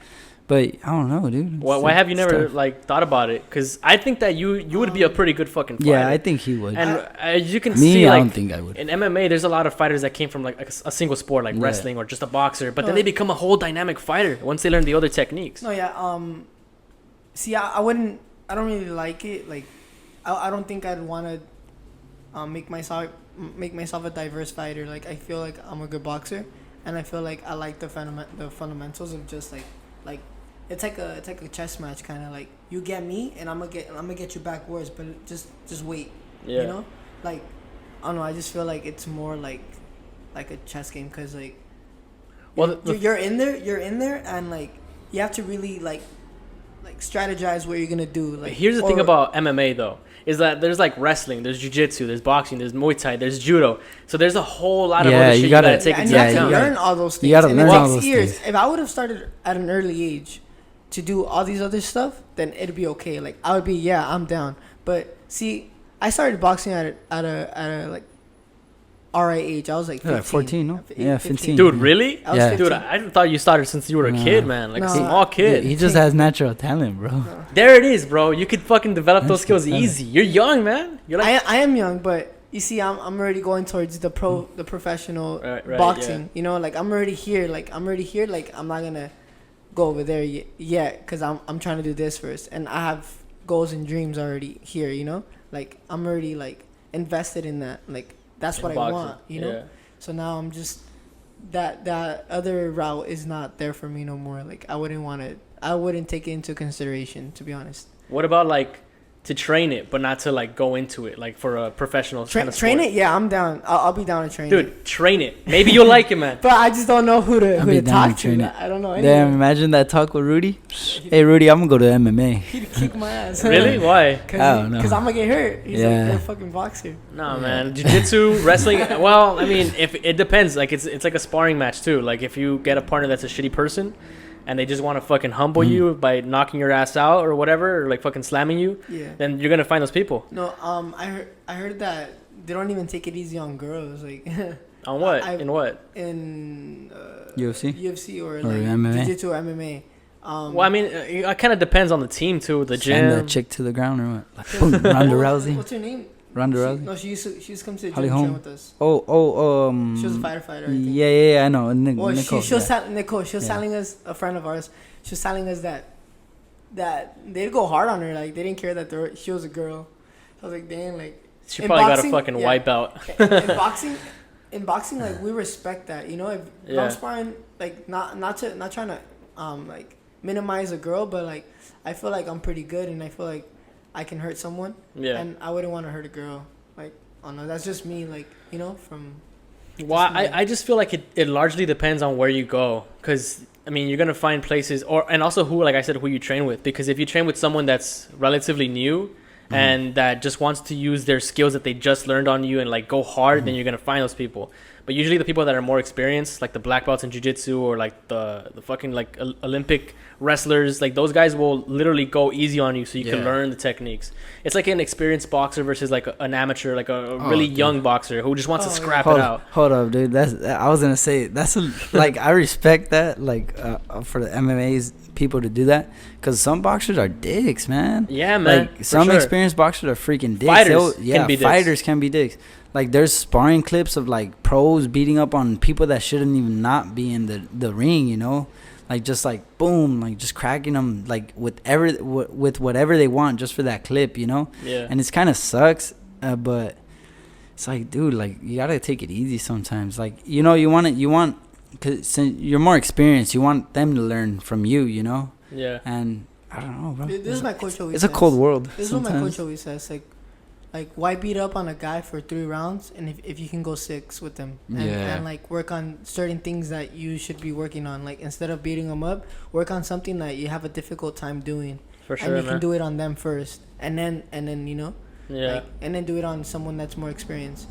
But I don't know, dude. Why have you never tough. like thought about it? Because I think that you would be a pretty good fucking fighter. Yeah, I think he would. And as you can Me, see, I like don't think I would. in MMA, there's a lot of fighters that came from like a single sport, like Yeah. wrestling or just a boxer, but then they become a whole dynamic fighter once they learn the other techniques. No, yeah. See, I wouldn't. I don't really like it. Like, I don't think I'd want to make myself a diverse fighter. Like, I feel like I'm a good boxer, and I feel like I like the fundamentals of just like it's like a chess match, kind of like you get me, and I'm gonna get you backwards, but just wait. Yeah. You know, like I don't know. I just feel like it's more like a chess game, because like Well, you're in there, and like you have to really like strategize what you're gonna do. Like, here's the thing about MMA though, is that there's like wrestling, there's jiu-jitsu, there's boxing, there's Muay Thai, there's judo. So there's a whole lot of other shit you gotta take and into you have to account. learn all those things. You gotta and learn it all takes those years. things. If I would have started at an early age to do all these other stuff, then it'd be okay. Like I would be, I'm down. But see, I started boxing at a like RA age. I was like 15. 14, no? Yeah, 15. Dude, really? I was Yeah. 15. Dude, I thought you started since you were a kid, man. Like a No. small kid. He just has natural talent, bro. There it is, bro. You could fucking develop those That's skills good talent. easy. You're young, man. You're like, I am young, but you see, I'm already going towards the professional Right, boxing. yeah. You know, like I'm already here. Like I'm not gonna go over there yet, because I'm trying to do this first, and I have goals and dreams already here. You know, like I'm already like invested in that. Like that's in what boxing. I want. You know. Yeah. So now I'm just that other route is not there for me no more. Like I wouldn't take it into consideration, to be honest. What about like to train it, but not to like go into it, like for a professional kind of Train sport? it, yeah, I'm down. I'll be down to train it. Dude, train it. Maybe you'll like it, man. But I just don't know who to be down talk to train to. it. I don't know. Damn, Anyone. imagine that talk with Rudy. Hey, Rudy, I'm gonna go to MMA. He'd kick my ass. Really? Why? I don't know. Because I'm gonna get hurt. He's Yeah. like, you're a fucking boxer. No, man. Jiu-jitsu, wrestling. Well, I mean, if it depends. Like it's like a sparring match too. Like if you get a partner that's a shitty person, and they just want to fucking humble you by knocking your ass out or whatever, or like fucking slamming you, Yeah. then you're gonna find those people. No, I heard that they don't even take it easy on girls. Like On what? I- In what? in UFC? or Or like MMA? jiu-jitsu or MMA. Well, I mean, it kind of depends on the team too. The Send that gym. chick to the ground or what? Like, boom, Ronda Rousey. What's her name? Ronda She, Rousey. no, she used to come to the Holly gym train Holm. with us. Oh, She was a fighter. I think. Yeah, I know. Well, Nicole. she was yeah. Nicole. She was Yeah. telling us, a friend of ours. She was telling us that they'd go hard on her. Like they didn't care that she was a girl. I was like, dang, like She in probably boxing, got a fucking yeah. wipe out. in boxing, like we respect that. You know, if Yeah. I'm sparring, like not trying to like minimize a girl, but like I feel like I'm pretty good, and I feel like I can hurt someone. Yeah. And I wouldn't want to hurt a girl. Like, I don't know. That's just me. Like, you know, from. Well, I just feel like it largely depends on where you go, because I mean you're gonna find places, and also who, like I said, who you train with. Because if you train with someone that's relatively new and that just wants to use their skills that they just learned on you and like go hard, then you're gonna find those people. But usually the people that are more experienced, like the black belts in jiu-jitsu or like the fucking like Olympic wrestlers, like those guys will literally go easy on you so you can learn the techniques. It's like an experienced boxer versus like an amateur, like a really young boxer who just wants to scrap it out. Hold up, dude. I was gonna say like I respect that, like for the MMA's people to do that, because some boxers are dicks, man. Yeah, man. Like some sure. experienced boxers are freaking dicks. Fighters Yeah, can be dicks. fighters can be dicks. Like there's sparring clips of like pros beating up on people that shouldn't even not be in the ring, you know, like just like boom, like just cracking them like with whatever they want just for that clip, you know. Yeah. And it's kind of sucks, but it's like, dude, like you gotta take it easy sometimes. Like, you know, you want because since you're more experienced, you want them to learn from you, you know. Yeah. And I don't know, bro. This is my coach always It's a says. cold world. This is what my coach sometimes. always says. Like why beat up on a guy for 3 rounds, and if you can go 6 with him and like work on certain things that you should be working on, like instead of beating them up, work on something that you have a difficult time doing, For sure, and you man. can do it on them first, and then you know, Yeah. like, and then do it on someone that's more experienced,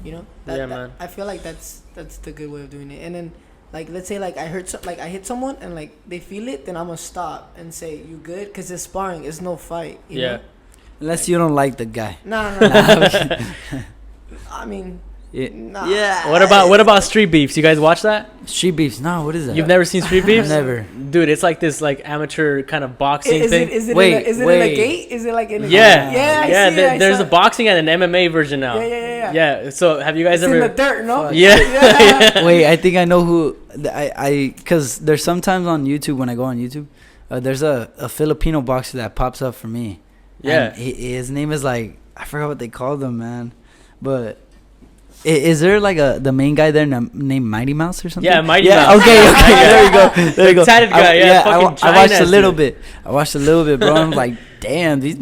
you know. Man. I feel like that's the good way of doing it. And then like let's say like I hit someone and like they feel it, then I'm gonna stop and say, you good, because it's sparring, it's no fight, you know? Unless you don't like the guy. No. I mean, nah. Yeah. What about Street Beefs? You guys watch that? Street Beefs? No, what is that? You've never seen Street Beefs? Never. Dude, it's like this like amateur kind of boxing thing. Is it Wait. in a gate? Is it like in a Yeah, gate? yeah. There's a boxing and an MMA version now. Yeah. So have you guys It's ever? in the dirt, no? Yeah. Wait, I think I know who. Because there's sometimes on YouTube, when I go on YouTube, there's a Filipino boxer that pops up for me. Yeah. And his name is like, I forgot what they called him, man. But is there like the main guy there named Mighty Mouse or something? Yeah, Mighty Mouse. Okay, there you go. There you go. Tatted guy, I watched giant a ass little dude. bit. I watched a little bit, bro. I'm like, damn, these.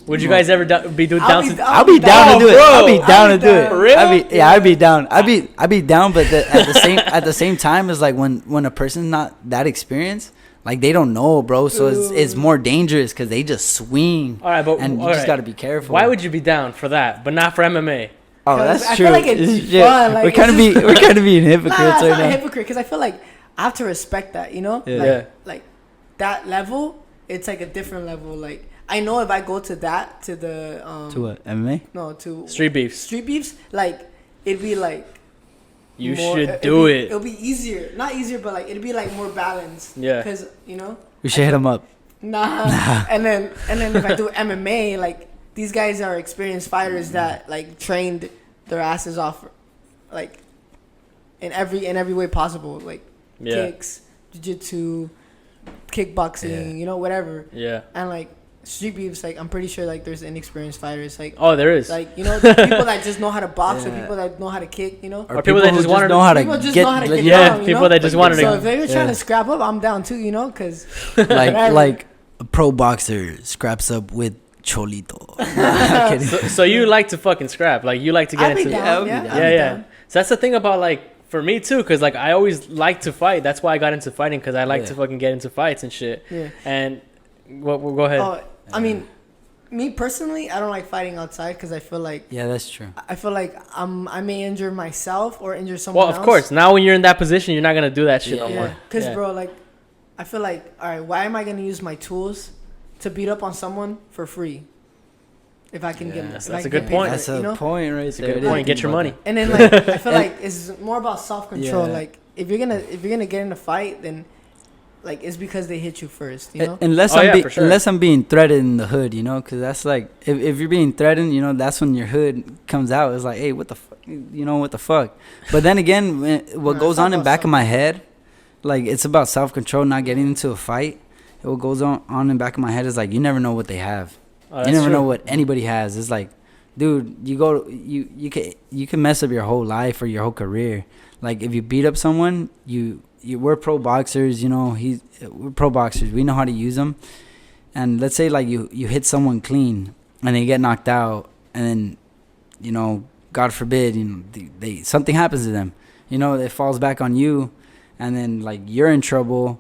Would you guys ever be down to? I'll be down to do it. bro. I'll be down to do it. For real? I'd be down. I'd be down, but at the same time, it's like when a person's not that experienced, like they don't know, bro. So it's more dangerous because they just swing. All right, but and you just gotta be careful. Why would you be down for that, but not for MMA? Oh, that's I true. feel like it's fun. Like, we're kind of being hypocrites Nah, it's right not a now. hypocrite because I feel like I have to respect that, you know? Yeah. Like that level, it's like a different level. Like I know if I go to that, to the To what, MMA? No, to Street Beefs. Street Beefs, like it'd be like You more, should do it. It'll be easier, not easier, but like it'd be like more balanced. Yeah. Because you know. We should hit him up. Nah. And then if I do MMA, like these guys are experienced fighters that like trained their asses off, like in every way possible, like kicks, jiu-jitsu, kickboxing, you know, whatever. Yeah. And like Street Beefs, like I'm pretty sure like there's inexperienced fighters, like there is. like you know people that just know how to box or people that know how to kick, you know. Or people that just wanted know how to People just get know how to get yeah, down, you people know? that just wanted So to. if they're trying to scrap up, I'm down too, you know, because like a pro boxer scraps up with Cholito. Nah, So you like to fucking scrap, like you like to get I'd be into. down, Yeah, I'd be Yeah. down. So that's the thing about like for me too, because like I always like to fight. That's why I got into fighting, because I like to fucking get into fights and shit. Yeah. And well, go ahead. Oh, I mean, me personally, I don't like fighting outside because I feel like Yeah, that's true. I may injure myself or injure someone else. Well, of course. Now when you're in that position, you're not gonna do that shit no Yeah, more. because Yeah. bro, like, I feel like, all right, why am I gonna use my tools to beat up on someone for free? If I can get, That's if I a can good get paid point. for That's it, a you know? point right there. a good point. Get your money. And then like I feel like it's more about self control. Yeah. Like if you're gonna get in a fight, then like it's because they hit you first, you know. Unless for sure. unless I'm being threatened in the hood, you know, because that's like if you're being threatened, you know, that's when your hood comes out. It's like, hey, what the fuck, you know, what the fuck. But then again, what goes on in back of my head, like it's about self control, not getting into a fight. What goes on in back of my head is like you never know what they have. You never know what anybody has. It's like, dude, you can mess up your whole life or your whole career. Like if you beat up someone, we're pro boxers, you know. We're pro boxers. We know how to use them. And let's say like you hit someone clean and they get knocked out, and then, you know, God forbid, you know, they something happens to them. You know, it falls back on you, and then like you're in trouble.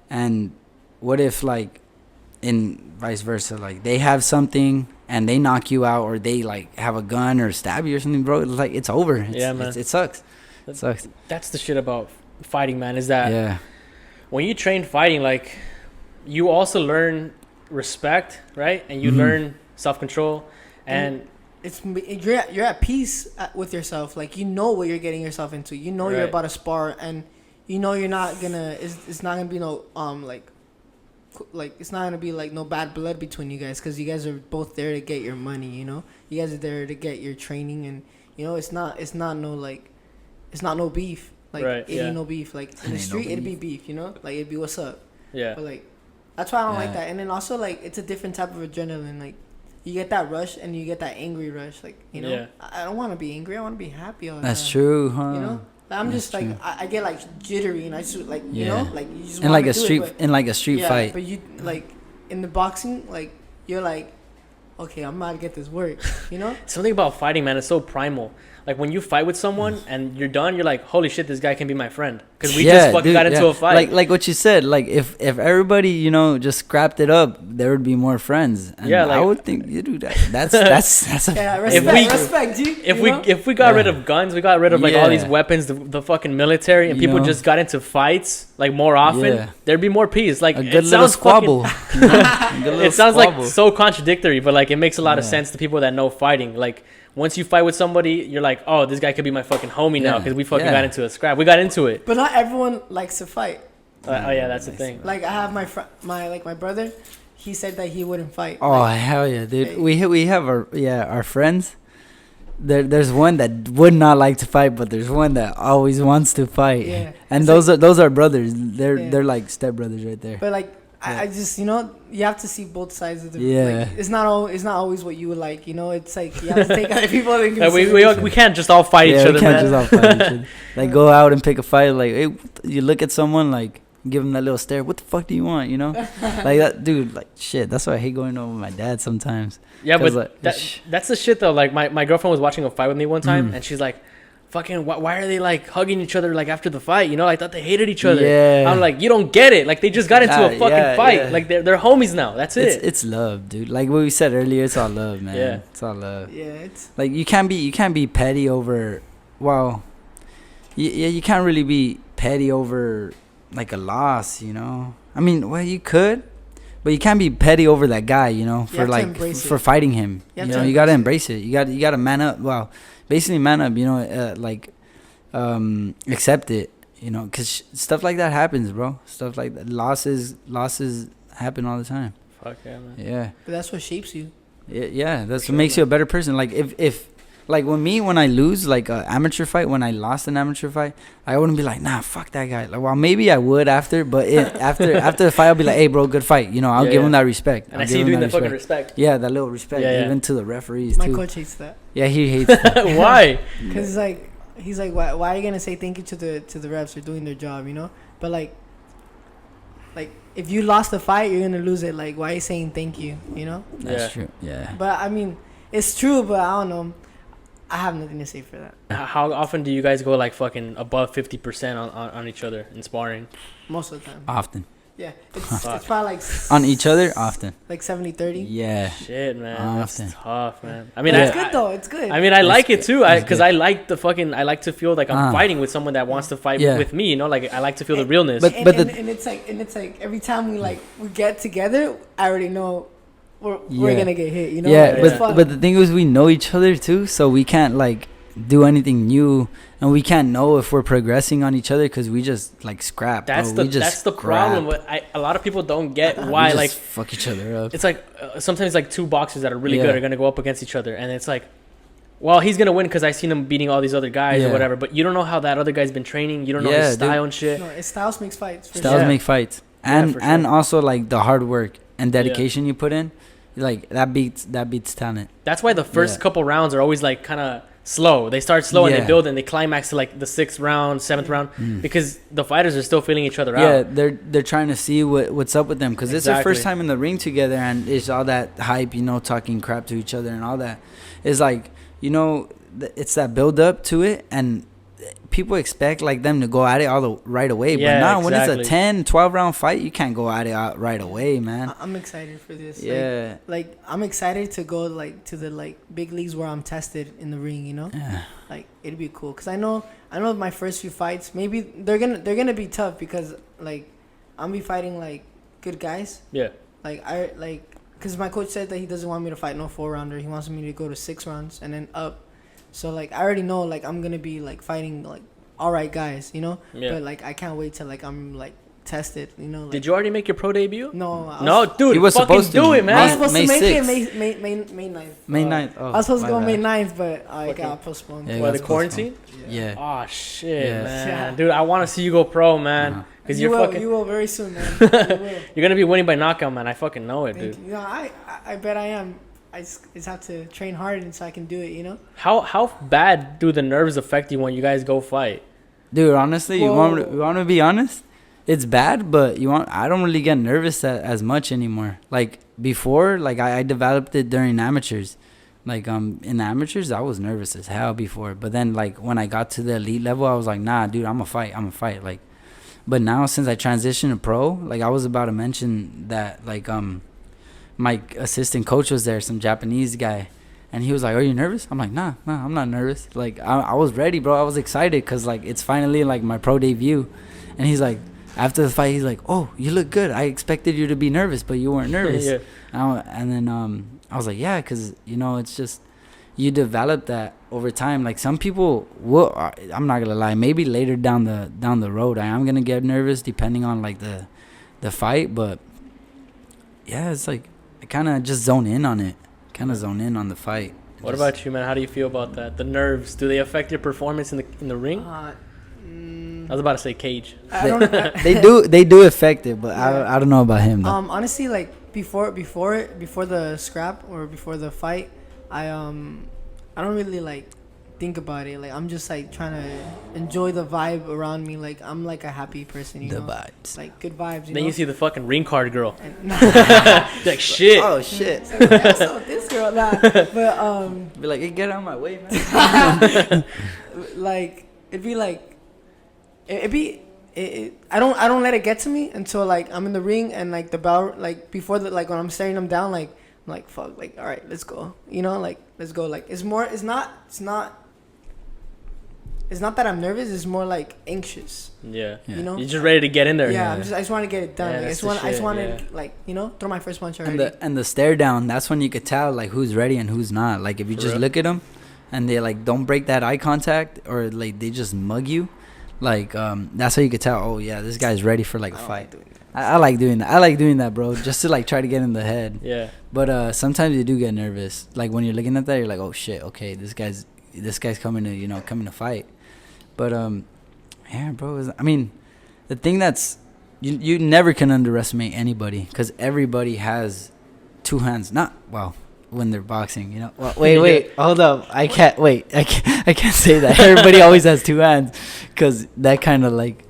And what if like in vice versa, like they have something and they knock you out, or they like have a gun or stab you or something, bro? It's like it's over. Yeah, man. It sucks. It sucks. That's the shit about fighting, man. Is that Yeah. when you train fighting, like you also learn respect, right? And you learn self control, and You're at peace with yourself. Like you know what you're getting yourself into. You know you're Right. about to spar, and you know you're not gonna. It's not gonna be no like it's not gonna be like no bad blood between you guys, because you guys are both there to get your money. You know, you guys are there to get your training, and you know it's not no beef. Like Right, it yeah. ain't no beef. Like in the Ain't no street, it'd be beef. beef. You know, like it'd be what's up. yeah, But like that's why I don't like Yeah. that. And then also like it's a different type of adrenaline. Like you get that rush and you get that angry rush. Like you know, Yeah. I don't want to be angry. I want to be happy all the That's time. true, huh? You know, like, I'm That's just like true. I get like jittery and I just like you Yeah. know like you just in like wanna a do street it, but, in like a street yeah, fight. But you like in the boxing, like you're like, okay, I'm about to get this work. You know. something about fighting, man, is so primal. Like when you fight with someone and you're done, you're like, holy shit, this guy can be my friend, because we just fucking got into a fight. Like what you said. Like if everybody, you know, just scrapped it up, there would be more friends. And Yeah, I like- would think you do that. That's a Yeah, If respect, G. If we got Yeah. rid of guns, we got rid of like all these Yeah. weapons, the fucking military, and You people know? just got into fights like more often, Yeah. there'd be more peace. Like a it good little sounds fucking- squabble. A good little it sounds like squabble. so contradictory, but like like it makes a lot of Yeah. sense to people that know fighting. Like once you fight with somebody, you're like, oh, this guy could be my fucking homie now Yeah. because we fucking Yeah. got into a scrap. We got into it. But not everyone likes to fight. Oh yeah, that's the thing. Like I have my brother. He said that he wouldn't fight. Oh Like, hell yeah, dude. We have our friends. There's one that would not like to fight, but there's one that always wants to fight. Yeah. And It's those are brothers. They're Yeah. they're like stepbrothers right there. But like Yeah. I just you have to see both sides of the Yeah. like, it's not always what you would like, it's like you have to take other people into we consideration. can't just all fight Yeah, each we other, can't man. just all fight each other. Like go out and pick a fight. Like hey, you look at someone like give them that little stare. What the fuck do you want? Like that, dude. Like shit. That's why I hate going over with my dad sometimes. Yeah, but 'Cause, like, that's the shit though. Like my girlfriend was watching a fight with me one time, Mm. and she's like, "Fucking, why are they like hugging each other like after the fight? I thought they hated each other." Yeah. I'm like, you don't get it. Like they just got into a fucking Yeah, fight. yeah. Like they're homies now. That's it. It's love, dude. Like what we said earlier. It's all love, man. Yeah. It's all love. Yeah, it's Like you can't be petty over. Well, you can't really be petty over like a loss. I mean, well, you could, but you can't be petty over that guy. For have to like embrace for it. fighting him. You You, have to you gotta embrace embrace it. You gotta man up. Well, basically man up. Accept it. Because stuff like that happens, bro. Stuff like that. Losses happen all the time. Fuck yeah, man. Yeah. but that's what shapes you. Yeah, that's sure, what makes man. you a better person. Like if like when I lose like an amateur fight, when I lost an amateur fight, I wouldn't be like, nah, fuck that guy. Like, well, maybe I would after, but after the fight, I'll be like, hey, bro, good fight. I'll Yeah, give yeah. him that respect. And I'll I give see you him doing that the fucking respect. Yeah, that little respect, Yeah, yeah. even to the referees My too. coach hates that Yeah, he hates that. Why? because he's like why are you gonna say thank you to the refs for doing their job, But like if you lost the fight, you're gonna lose it. Like why are you saying thank you, That's Yeah. true. Yeah. But I mean, it's true, but I don't know. I have nothing to say for that. How often do you guys go like fucking above 50% on each other in sparring? Most of the time. Often. Yeah. It's probably like On each other, often. like 70-30. Yeah. Shit, man. Often. That's tough, man. I mean, But Yeah. it's good though. It's good. I mean, I like it too, It's because good. I like I like to feel like I'm fighting with someone that wants to fight Yeah. with me. Like I like to feel the realness. But- and it's like every time we get together, I already know we're Yeah. gonna get hit. Yeah, Like, it's fun. but the thing is, we know each other too, so we can't like do anything new, and we can't know if we're progressing on each other because we just like scrap. that's bro. We just that's the problem. scrap. What a lot of people don't get We why just like fuck each other up. it's like sometimes like two boxers that are really Yeah. good are gonna go up against each other, and it's like, well, he's gonna win because I seen him beating all these other guys or Yeah. whatever. But you don't know how that other guy's been training. You don't know Yeah, his dude. style and shit. no, it's styles makes fights. For Styles Yeah. make fights, Yeah, and for and sure. also like the hard work and dedication you put in, like that beats talent. That's why the first Yeah. couple rounds are always like kind of slow. They start slow and Yeah. they build and they climax to like the 6th round, 7th round because the fighters are still feeling each other Mm. Yeah, out. they're trying to see what's up with them because it's their first Exactly. time in the ring together, and it's all that hype, talking crap to each other and all that. It's like it's that build up to it, and people expect like them to go at it right away. Yeah, but now when it's a exactly. 10, 12 round fight, you can't go at it out right away, man. I'm excited for this. Yeah. Like I'm excited to go like to the like big leagues where I'm tested in the ring. Yeah. Like it'd be cool because I know my first few fights maybe they're gonna be tough because like I'm be fighting like good guys. Yeah. Because my coach said that he doesn't want me to fight no 4-rounder. He wants me to go to 6 rounds and then up. So like I already know like I'm gonna be like fighting like all right guys, Yeah. But like I can't wait till like I'm like tested, Like, Did you already make your pro debut? No. No, dude. He was fucking supposed to. do it, I was man. supposed May to make 6th. it May 9th. May 9th. Oh, I was supposed to my go May bad. 9th, but I Fucking- got postponed. Yeah, What, that's the quarantine? Yeah. Oh shit, Yeah. man, Yeah. dude! I want to see you go pro, man, Uh-huh. because You you're will, fucking. you will very soon, man. You will. You're gonna be winning by knockout, man. I fucking know it, Thank dude. you. No, I bet I am. I just have to train hard and so I can do it, How bad do the nerves affect you when you guys go fight? Dude, honestly, you Whoa. want me to be honest? It's bad, but I don't really get nervous as much anymore. Like before, like I developed it during amateurs. Like in amateurs, I was nervous as hell before. But then like when I got to the elite level, I was like, nah, dude, I'm a fight. Like, but now since I transitioned to pro, like I was about to mention that like my assistant coach was there, some Japanese guy. And he was like, "Are you nervous?" I'm like, "Nah, I'm not nervous." Like, I was ready, bro. I was excited because, like, it's finally, like, my pro debut. And he's like, after the fight, he's like, "Oh, you look good. I expected you to be nervous, but you weren't nervous." Yeah. And then I was like, "Yeah, because it's just you develop that over time. Like some people will. I'm not gonna lie. Maybe later down the road, I am gonna get nervous depending on like the fight. But yeah, it's like I kind of just zone in on it. Kind of zone in on the fight. What about you, man? How do you feel about that? The nerves, do they affect your performance in the ring? I was about to say cage. They do affect it, but yeah. I don't know about him though. Honestly, like before the scrap or before the fight, I don't really like think about it. Like I'm just like trying to enjoy the vibe around me. Like I'm like a happy person, you know. The vibes. Like good vibes. Then you see the fucking ring card girl. Like shit. Oh shit. So, yeah, so this girl now, but be like, hey, get out of my way, man. Like it'd be like. I don't let it get to me until like I'm in the ring and like the bell like before the like when I'm staring them down like I'm like fuck like all right let's go like let's go like it's not that I'm nervous, it's more like anxious. Yeah. You're just ready to get in there. I just want to get it done. Yeah, like, I just want to like throw my first punch already. And the stare down, that's when you could tell like who's ready and who's not. Like if you just look at them and they like don't break that eye contact or like they just mug you. Like that's how you could tell. Oh yeah, this guy's ready for like a fight. I like doing that. I like doing that, bro. Just to like try to get in the head. Yeah. But sometimes you do get nervous. Like when you're looking at that, you're like, oh shit, okay, this guy's coming to fight. But yeah, bro. I mean, the thing that's you never can underestimate anybody because everybody has two hands. Not well. When they're boxing, Well, wait, hold up. I can't say that. Everybody always has two hands, cause that kind of like,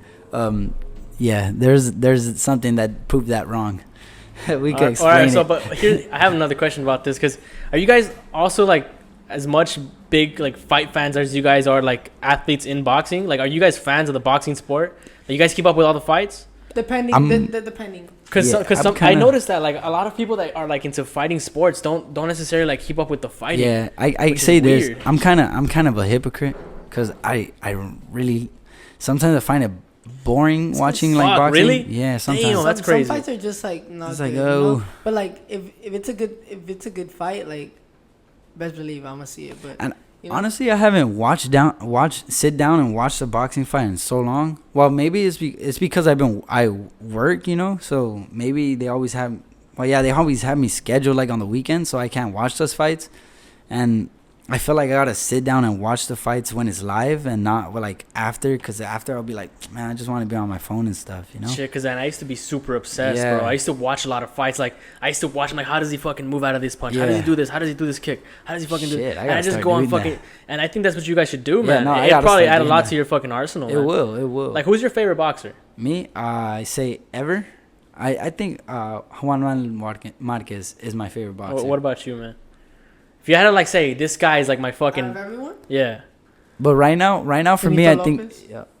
there's something that proved that wrong. We can explain. All right, so but here I have another question about this, cause are you guys also like as much big like fight fans as you guys are like athletes in boxing? Like, are you guys fans of the boxing sport? Do you guys keep up with all the fights? Depending. Because I noticed that like a lot of people that are like into fighting sports don't necessarily like keep up with the fighting. Yeah, I say this. I'm kind of a hypocrite because I really sometimes I find it boring watching like boxing. Really? Yeah, sometimes. Damn, that's crazy. Some fights are just like not it's good. Like, oh. But like if it's a good fight, like best believe I'm gonna see it. But honestly, I haven't sit down and watched a boxing fight in so long. Well, maybe it's because I work, so maybe they always have. Well, yeah, they always have me scheduled like on the weekend, so I can't watch those fights. And I feel like I gotta sit down and watch the fights when it's live and not like after, because after I'll be like, man, I just want to be on my phone and stuff, Shit, because I used to be super obsessed, bro. I used to watch a lot of fights. Like I used to watch, like, how does he fucking move out of this punch? How does he do this? How does he do this kick? How does he fucking do it? And I just go on fucking. That. And I think that's what you guys should do, man. No, it probably add a lot to your fucking arsenal. It will. Like, who's your favorite boxer? Me, I say ever. I think Juan Manuel Marquez is my favorite boxer. What about you, man? If you had to like say this guy is like my fucking out of everyone? Yeah. But right now for me, I think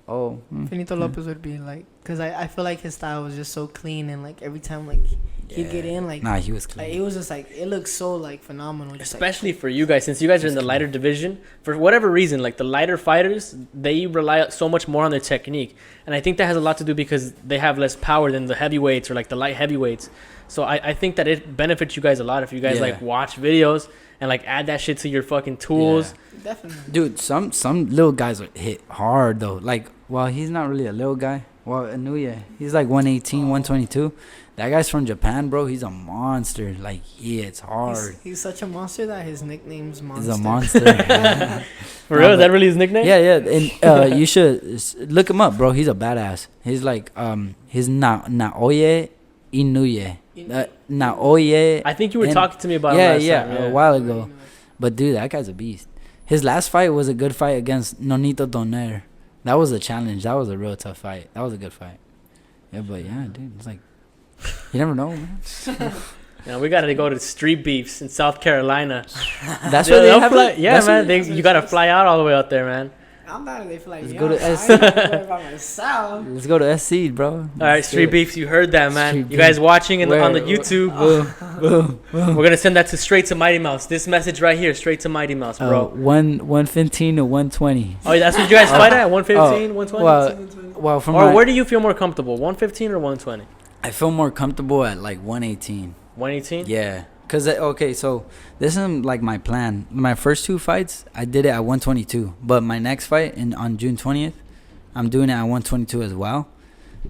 Finito Lopez would be like, because I feel like his style was just so clean, and like every time like he'd get in, like he was clean. Like, it was just like it looked so like phenomenal. Especially for you guys, since you guys are in the lighter division, for whatever reason, like the lighter fighters, they rely so much more on their technique, and I think that has a lot to do because they have less power than the heavyweights or like the light heavyweights. So I think that it benefits you guys a lot if you guys like watch videos and like add that shit to your fucking tools. Yeah, definitely. Dude, some little guys hit hard though. Like, well, he's not really a little guy. Well, Anuya, he's like 118, 122. That guy's from Japan, bro. He's a monster. Like, he hits hard. He's such a monster that his nickname's Monster. He's a monster. For real? Is that really his nickname? Yeah. And you should look him up, bro. He's a badass. He's like, he's Naoye Inoue. Naoye. I think you were talking to me about him last time. A while ago. But, dude, that guy's a beast. His last fight was a good fight against Nonito Donaire. That was a challenge. That was a real tough fight. That was a good fight. Yeah, but, yeah, dude, it's like, you never know, man. Yeah, we got to go to Street Beefs in South Carolina. That's where they have it? Yeah, man. You got to fly out all the way out there, man. I'm not if they feel like Let's me. go to I'm S. fine. I'm not worried about myself. Let's go to SC, bro. All right, Street Beefs, you heard that, man. Street You guys Beef. watching on the Where- YouTube, Boom. we're gonna send that to straight to Mighty Mouse. This message right here, straight to Mighty Mouse, bro. 115 to 120. Oh, that's what you guys fight at? 115, 120? Well, from Or where do you feel more comfortable, 115 or 120? I feel more comfortable at like 118. 118? Yeah. Cause okay, so this is like my plan. My first 2 fights, I did it at 122. But my next fight on June 20th, I'm doing it at 122 as well.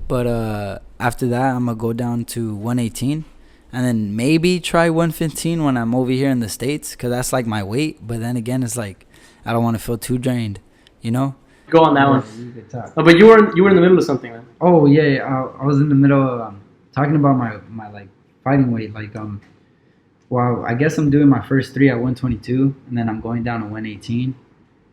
But after that, I'm gonna go down to 118, and then maybe try 115 when I'm over here in the States, cause that's like my weight. But then again, it's like I don't want to feel too drained, you know. Go on that one. Oh, but you were in the middle of something, man. Oh yeah, I was in the middle of talking about my like fighting weight. Like well, I guess I'm doing my first 3 at 122, and then I'm going down to 118.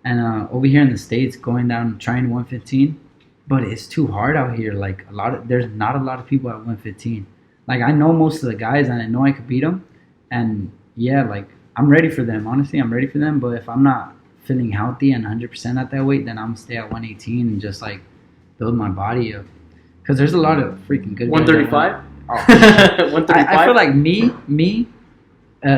And over here in the States, going down trying 115, but it's too hard out here. Like there's not a lot of people at 115. Like I know most of the guys, and I know I could beat them. And yeah, like I'm ready for them. Honestly, I'm ready for them. But if I'm not feeling healthy and 100% at that weight, then I'm gonna stay at 118 and just like build my body up. Cause there's a lot of freaking good. 135. Oh, 135. I feel like me.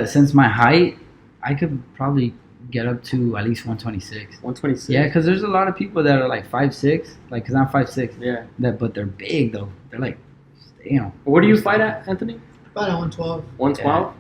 Since my height, I could probably get up to at least 126. 126. Yeah, because there's a lot of people that are like 5'6", like because I'm 5'6". Yeah. But they're big though. They're like, you know. Where do you fight at, Anthony? About at 112. 112.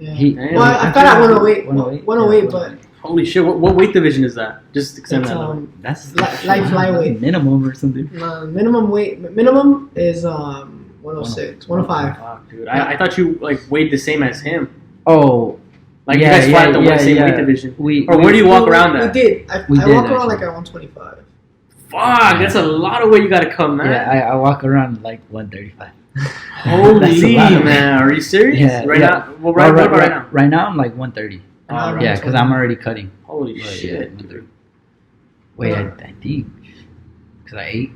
Yeah. Well, I fought at 108. 108, yeah, but Holy shit! What weight division is that? Just extend it's, that. that's light flyweight. minimum or something. Minimum is 106, 105. Fuck, dude. I thought you like weighed the same as him. Oh, Like you guys fight the same weight division. Or where do you walk around at? We did. I walk around like at 125. Fuck, that's a lot of weight you gotta come, man. Yeah, I walk around like 135. Holy man, are you serious? Yeah. Now? Well, right now. Right now I'm like 130. Oh, Yeah, because I'm already cutting. Holy But, shit. yeah, 130. Wait, I think because I ate.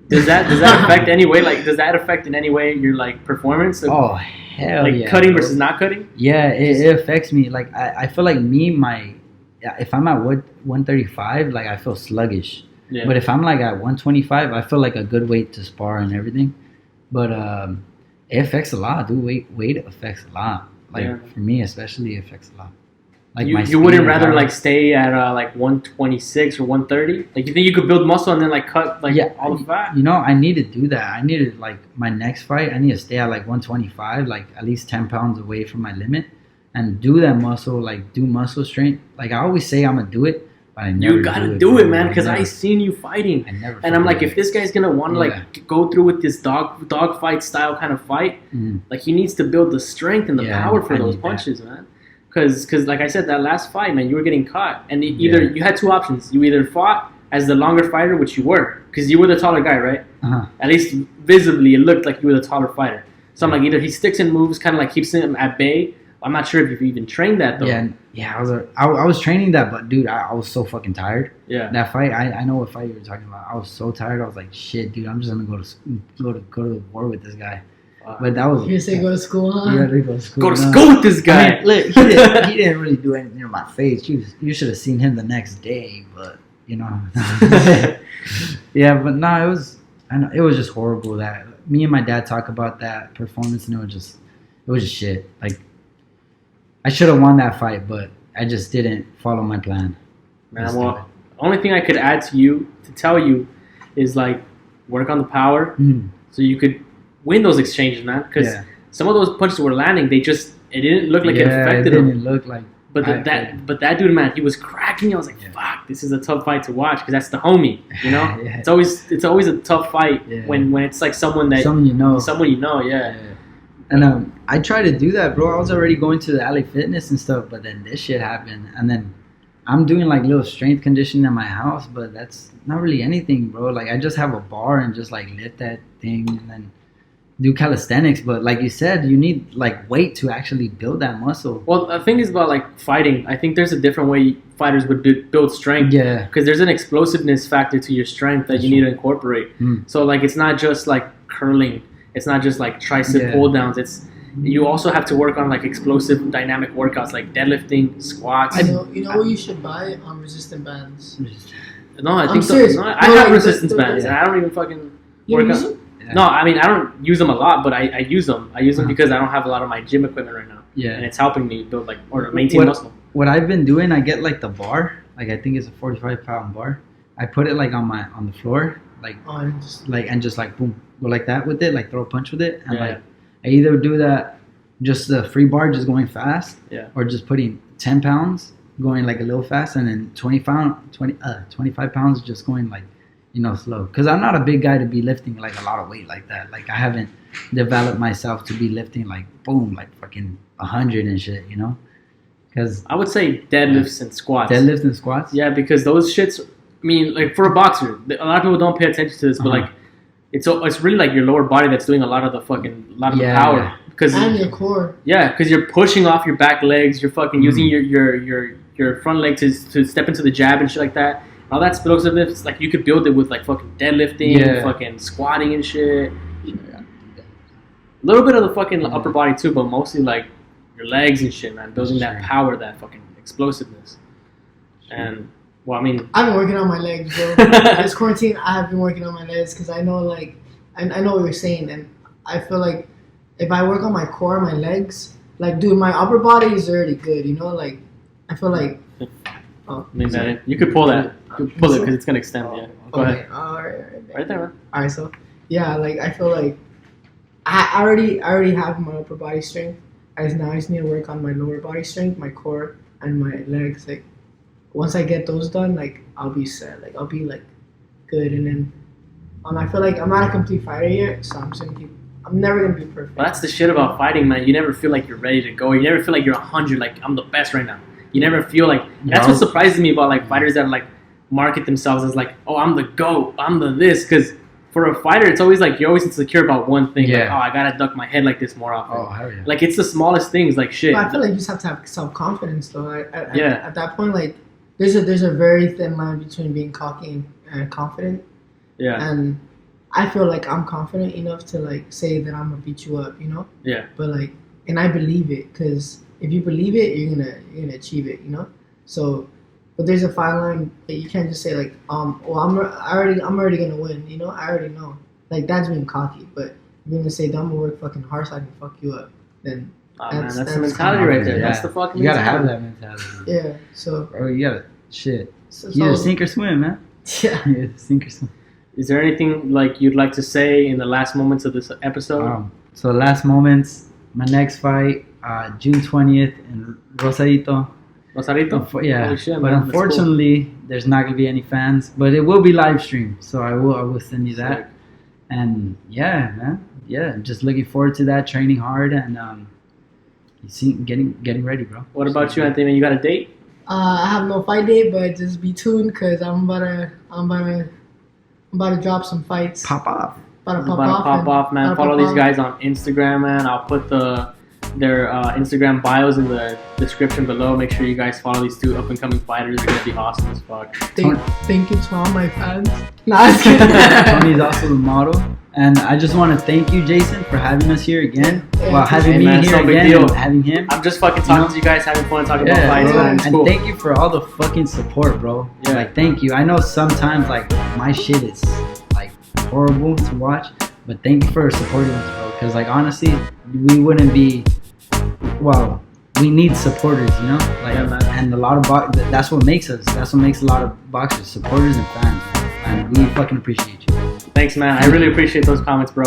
Does that affect any way? Like, does that affect in any way your like performance? Oh hell like yeah! cutting versus not cutting? Yeah, it affects me. Like I feel like if I'm at 135, like I feel sluggish. Yeah. But if I'm like at 125, I feel like a good weight to spar and everything. But it affects a lot, dude. Weight affects a lot. Like for me especially, it affects a lot. Like you wouldn't rather like stay at like 126 or 130? Like you think you could build muscle and then like cut like all the fat? You know, I need to do that. I need to like my next fight. I need to stay at like 125, like at least 10 pounds away from my limit, and do that muscle. Like do muscle strength. Like I always say, I'm gonna do it. But I never you gotta do it, man, because I seen you fighting, and I'm like, if this guy's gonna want to like go through with this dog fight style kind of fight, like he needs to build the strength and the power for those punches, man. Because like I said, that last fight, man, you were getting caught, and either you had 2 options. You either fought as the longer fighter, which you were, because you were the taller guy, right? At least visibly, it looked like you were the taller fighter. So I'm like, either he sticks and moves, kind of like keeps him at bay. I'm not sure if you've even trained that though. Yeah, I was training that, but dude, I was so fucking tired. Yeah. That fight, I know what fight you were talking about. I was so tired. I was like, shit, dude, I'm just gonna go to war with this guy. But that was. You say go to school, huh? Yeah, they go to school. Go to school with this guy. I mean, look, he didn't really do anything in my face. You should have seen him the next day, but you know. Yeah, but no, it was just horrible. That me and my dad talk about that performance, and it was just shit. Like I should have won that fight, but I just didn't follow my plan. Man, well, the only thing I could add to tell you is like work on the power, so you could win those exchanges, man. Because some of those punches were landing, it didn't look like it affected him. It didn't look like. But that dude, man, he was cracking. I was like, fuck, this is a tough fight to watch because that's the homie, you know. It's always a tough fight when it's like someone you know, yeah. And I tried to do that, bro. I was already going to the LA Fitness and stuff, but then this shit happened, and then I'm doing like little strength conditioning at my house, but that's not really anything, bro. Like I just have a bar and just like lift that thing and then do calisthenics. But like you said, you need like weight to actually build that muscle. Well, the thing is about like fighting. I think there's a different way fighters would build strength. Yeah. Because there's an explosiveness factor to your strength that you need to incorporate. So like it's not just like curling. It's not just like tricep pull downs. You also have to work on like explosive dynamic workouts like deadlifting, squats. You know what you should buy on resistant bands? No, I I'm think so. serious. No, I No, have like, resistance the- bands, and I don't even fucking You work use out. them? Yeah. No, I mean I don't use them a lot, but I use them. I use them because I don't have a lot of my gym equipment right now, Yeah. and it's helping me build like or maintain What- muscle. What I've been doing, I get like the bar, like I think it's a 45-pound bar. I put it like on the floor, like On just and just like boom, go like that with it, like throw a punch with it, and Yeah. like I either do that just the free bar, just going fast, Yeah. or just putting 10 pounds going like a little fast, and then 25 pounds just going like slow. Because I'm not a big guy to be lifting like a lot of weight like that. Like I haven't developed myself to be lifting like boom, like fucking 100 and shit, Because I would say deadlifts and squats. deadlifts and squats. Yeah, because those shits. I mean, like for a boxer, a lot of people don't pay attention to this, but Uh-huh. like it's really like your lower body that's doing a lot of the Yeah, power. yeah. Because and your core. because you're pushing off your back legs, you're fucking using your front leg to step into the jab and shit like that. All that explosiveness, like you could build it with like fucking deadlifting, Yeah. fucking squatting and shit. A little bit of the fucking upper body too, but mostly like your legs and shit, man. Building that Sure. power, that fucking explosiveness. And well, I mean, I've been working on my legs, bro. This quarantine, I have been working on my legs because I know, like, I know what you're saying, and I feel like if I work on my core, my legs, like, dude, my upper body is already good, Like, I feel like. Oh, I mean, man, you could pull that. You could pull it because it's gonna extend. Yeah, go okay. ahead. All right. Right there, man. All right, so yeah, like I feel like I already have my upper body strength. I just need to work on my lower body strength, my core, and my legs. Like once I get those done, like I'll be set. Like I'll be like good, and then I feel like I'm not a complete fighter yet, so I'm never gonna be perfect. Well, that's the shit about fighting, man. You never feel like you're ready to go. You never feel like you're 100. Like I'm the best right now. You never feel like that's No. what surprises me about like fighters that like market themselves as like, oh, I'm the GOAT, I'm the this. Because for a fighter, it's always like you're always insecure about one thing. Like, Yeah. oh, I gotta duck my head like this more often. Oh, hell yeah. Like it's the smallest things, like shit. But I feel like you just have to have self confidence, though. Yeah. At that point, like there's a very thin line between being cocky and confident. Yeah, And I feel like I'm confident enough to like say that I'm gonna beat you up, yeah, But like, and I believe it, because if you believe it, you're gonna achieve it, So, but there's a fine line that you can't just say like, well, I'm already gonna win, I already know. Like that's being cocky. But if you're gonna say, I'm gonna work fucking hard so I can fuck you up, then oh, man, that's the that's mentality right there. Yeah. That's the fucking. You gotta have mentality. that mentality. yeah. So, Bro, you gotta shit. so You either sink or swim, man. yeah. You either sink or swim. Is there anything like you'd like to say in the last moments of this episode? So last moments, my next fight, June 20th in Rosarito. Rosarito? Yeah, Holy shit, but man. That's unfortunately, there's not gonna be any fans. But it will be live streamed, so I will send you cool. that. And yeah, man, yeah, just looking forward to that. Training hard and getting ready, bro. What about you, Anthony? You got a date? I have no fight date, but just be tuned, cause I'm about to drop some fights. Pop off. About to About to pop and- off, man. about to Follow pop these off. guys on Instagram, man. I'll put their Instagram bios in the description below. Make sure you guys follow these two up and coming fighters. They're gonna be awesome as fuck. Thank you to all my fans. Nah, I'm just kidding. Tony is also the model. And I just want to thank you, Jason, for having us here again. Yeah, Well, having hey, me man, here no big again deal. and having him. I'm just fucking talking to you guys, having fun, talking about fights, bro. man. It's And cool. thank you for all the fucking support, bro. Yeah. Like, thank you. I know sometimes, like, my shit is, like, horrible to watch. But thank you for supporting us, bro. Because, like, honestly, we wouldn't be, well, we need supporters, Like, Yeah, man. and a lot of, that's what makes us. That's what makes a lot of boxers, supporters and fans. And we fucking appreciate you. Thanks, man. I really appreciate those comments, bro.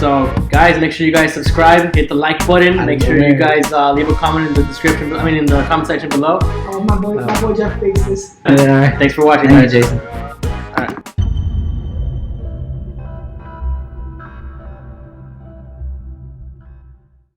So, guys, make sure you guys subscribe, hit the like button. Make sure you guys leave a comment in the description. In the comment section below. Oh, my boy Jeff fixed this. Yeah. Thanks for watching, Thank guys. you, Jason.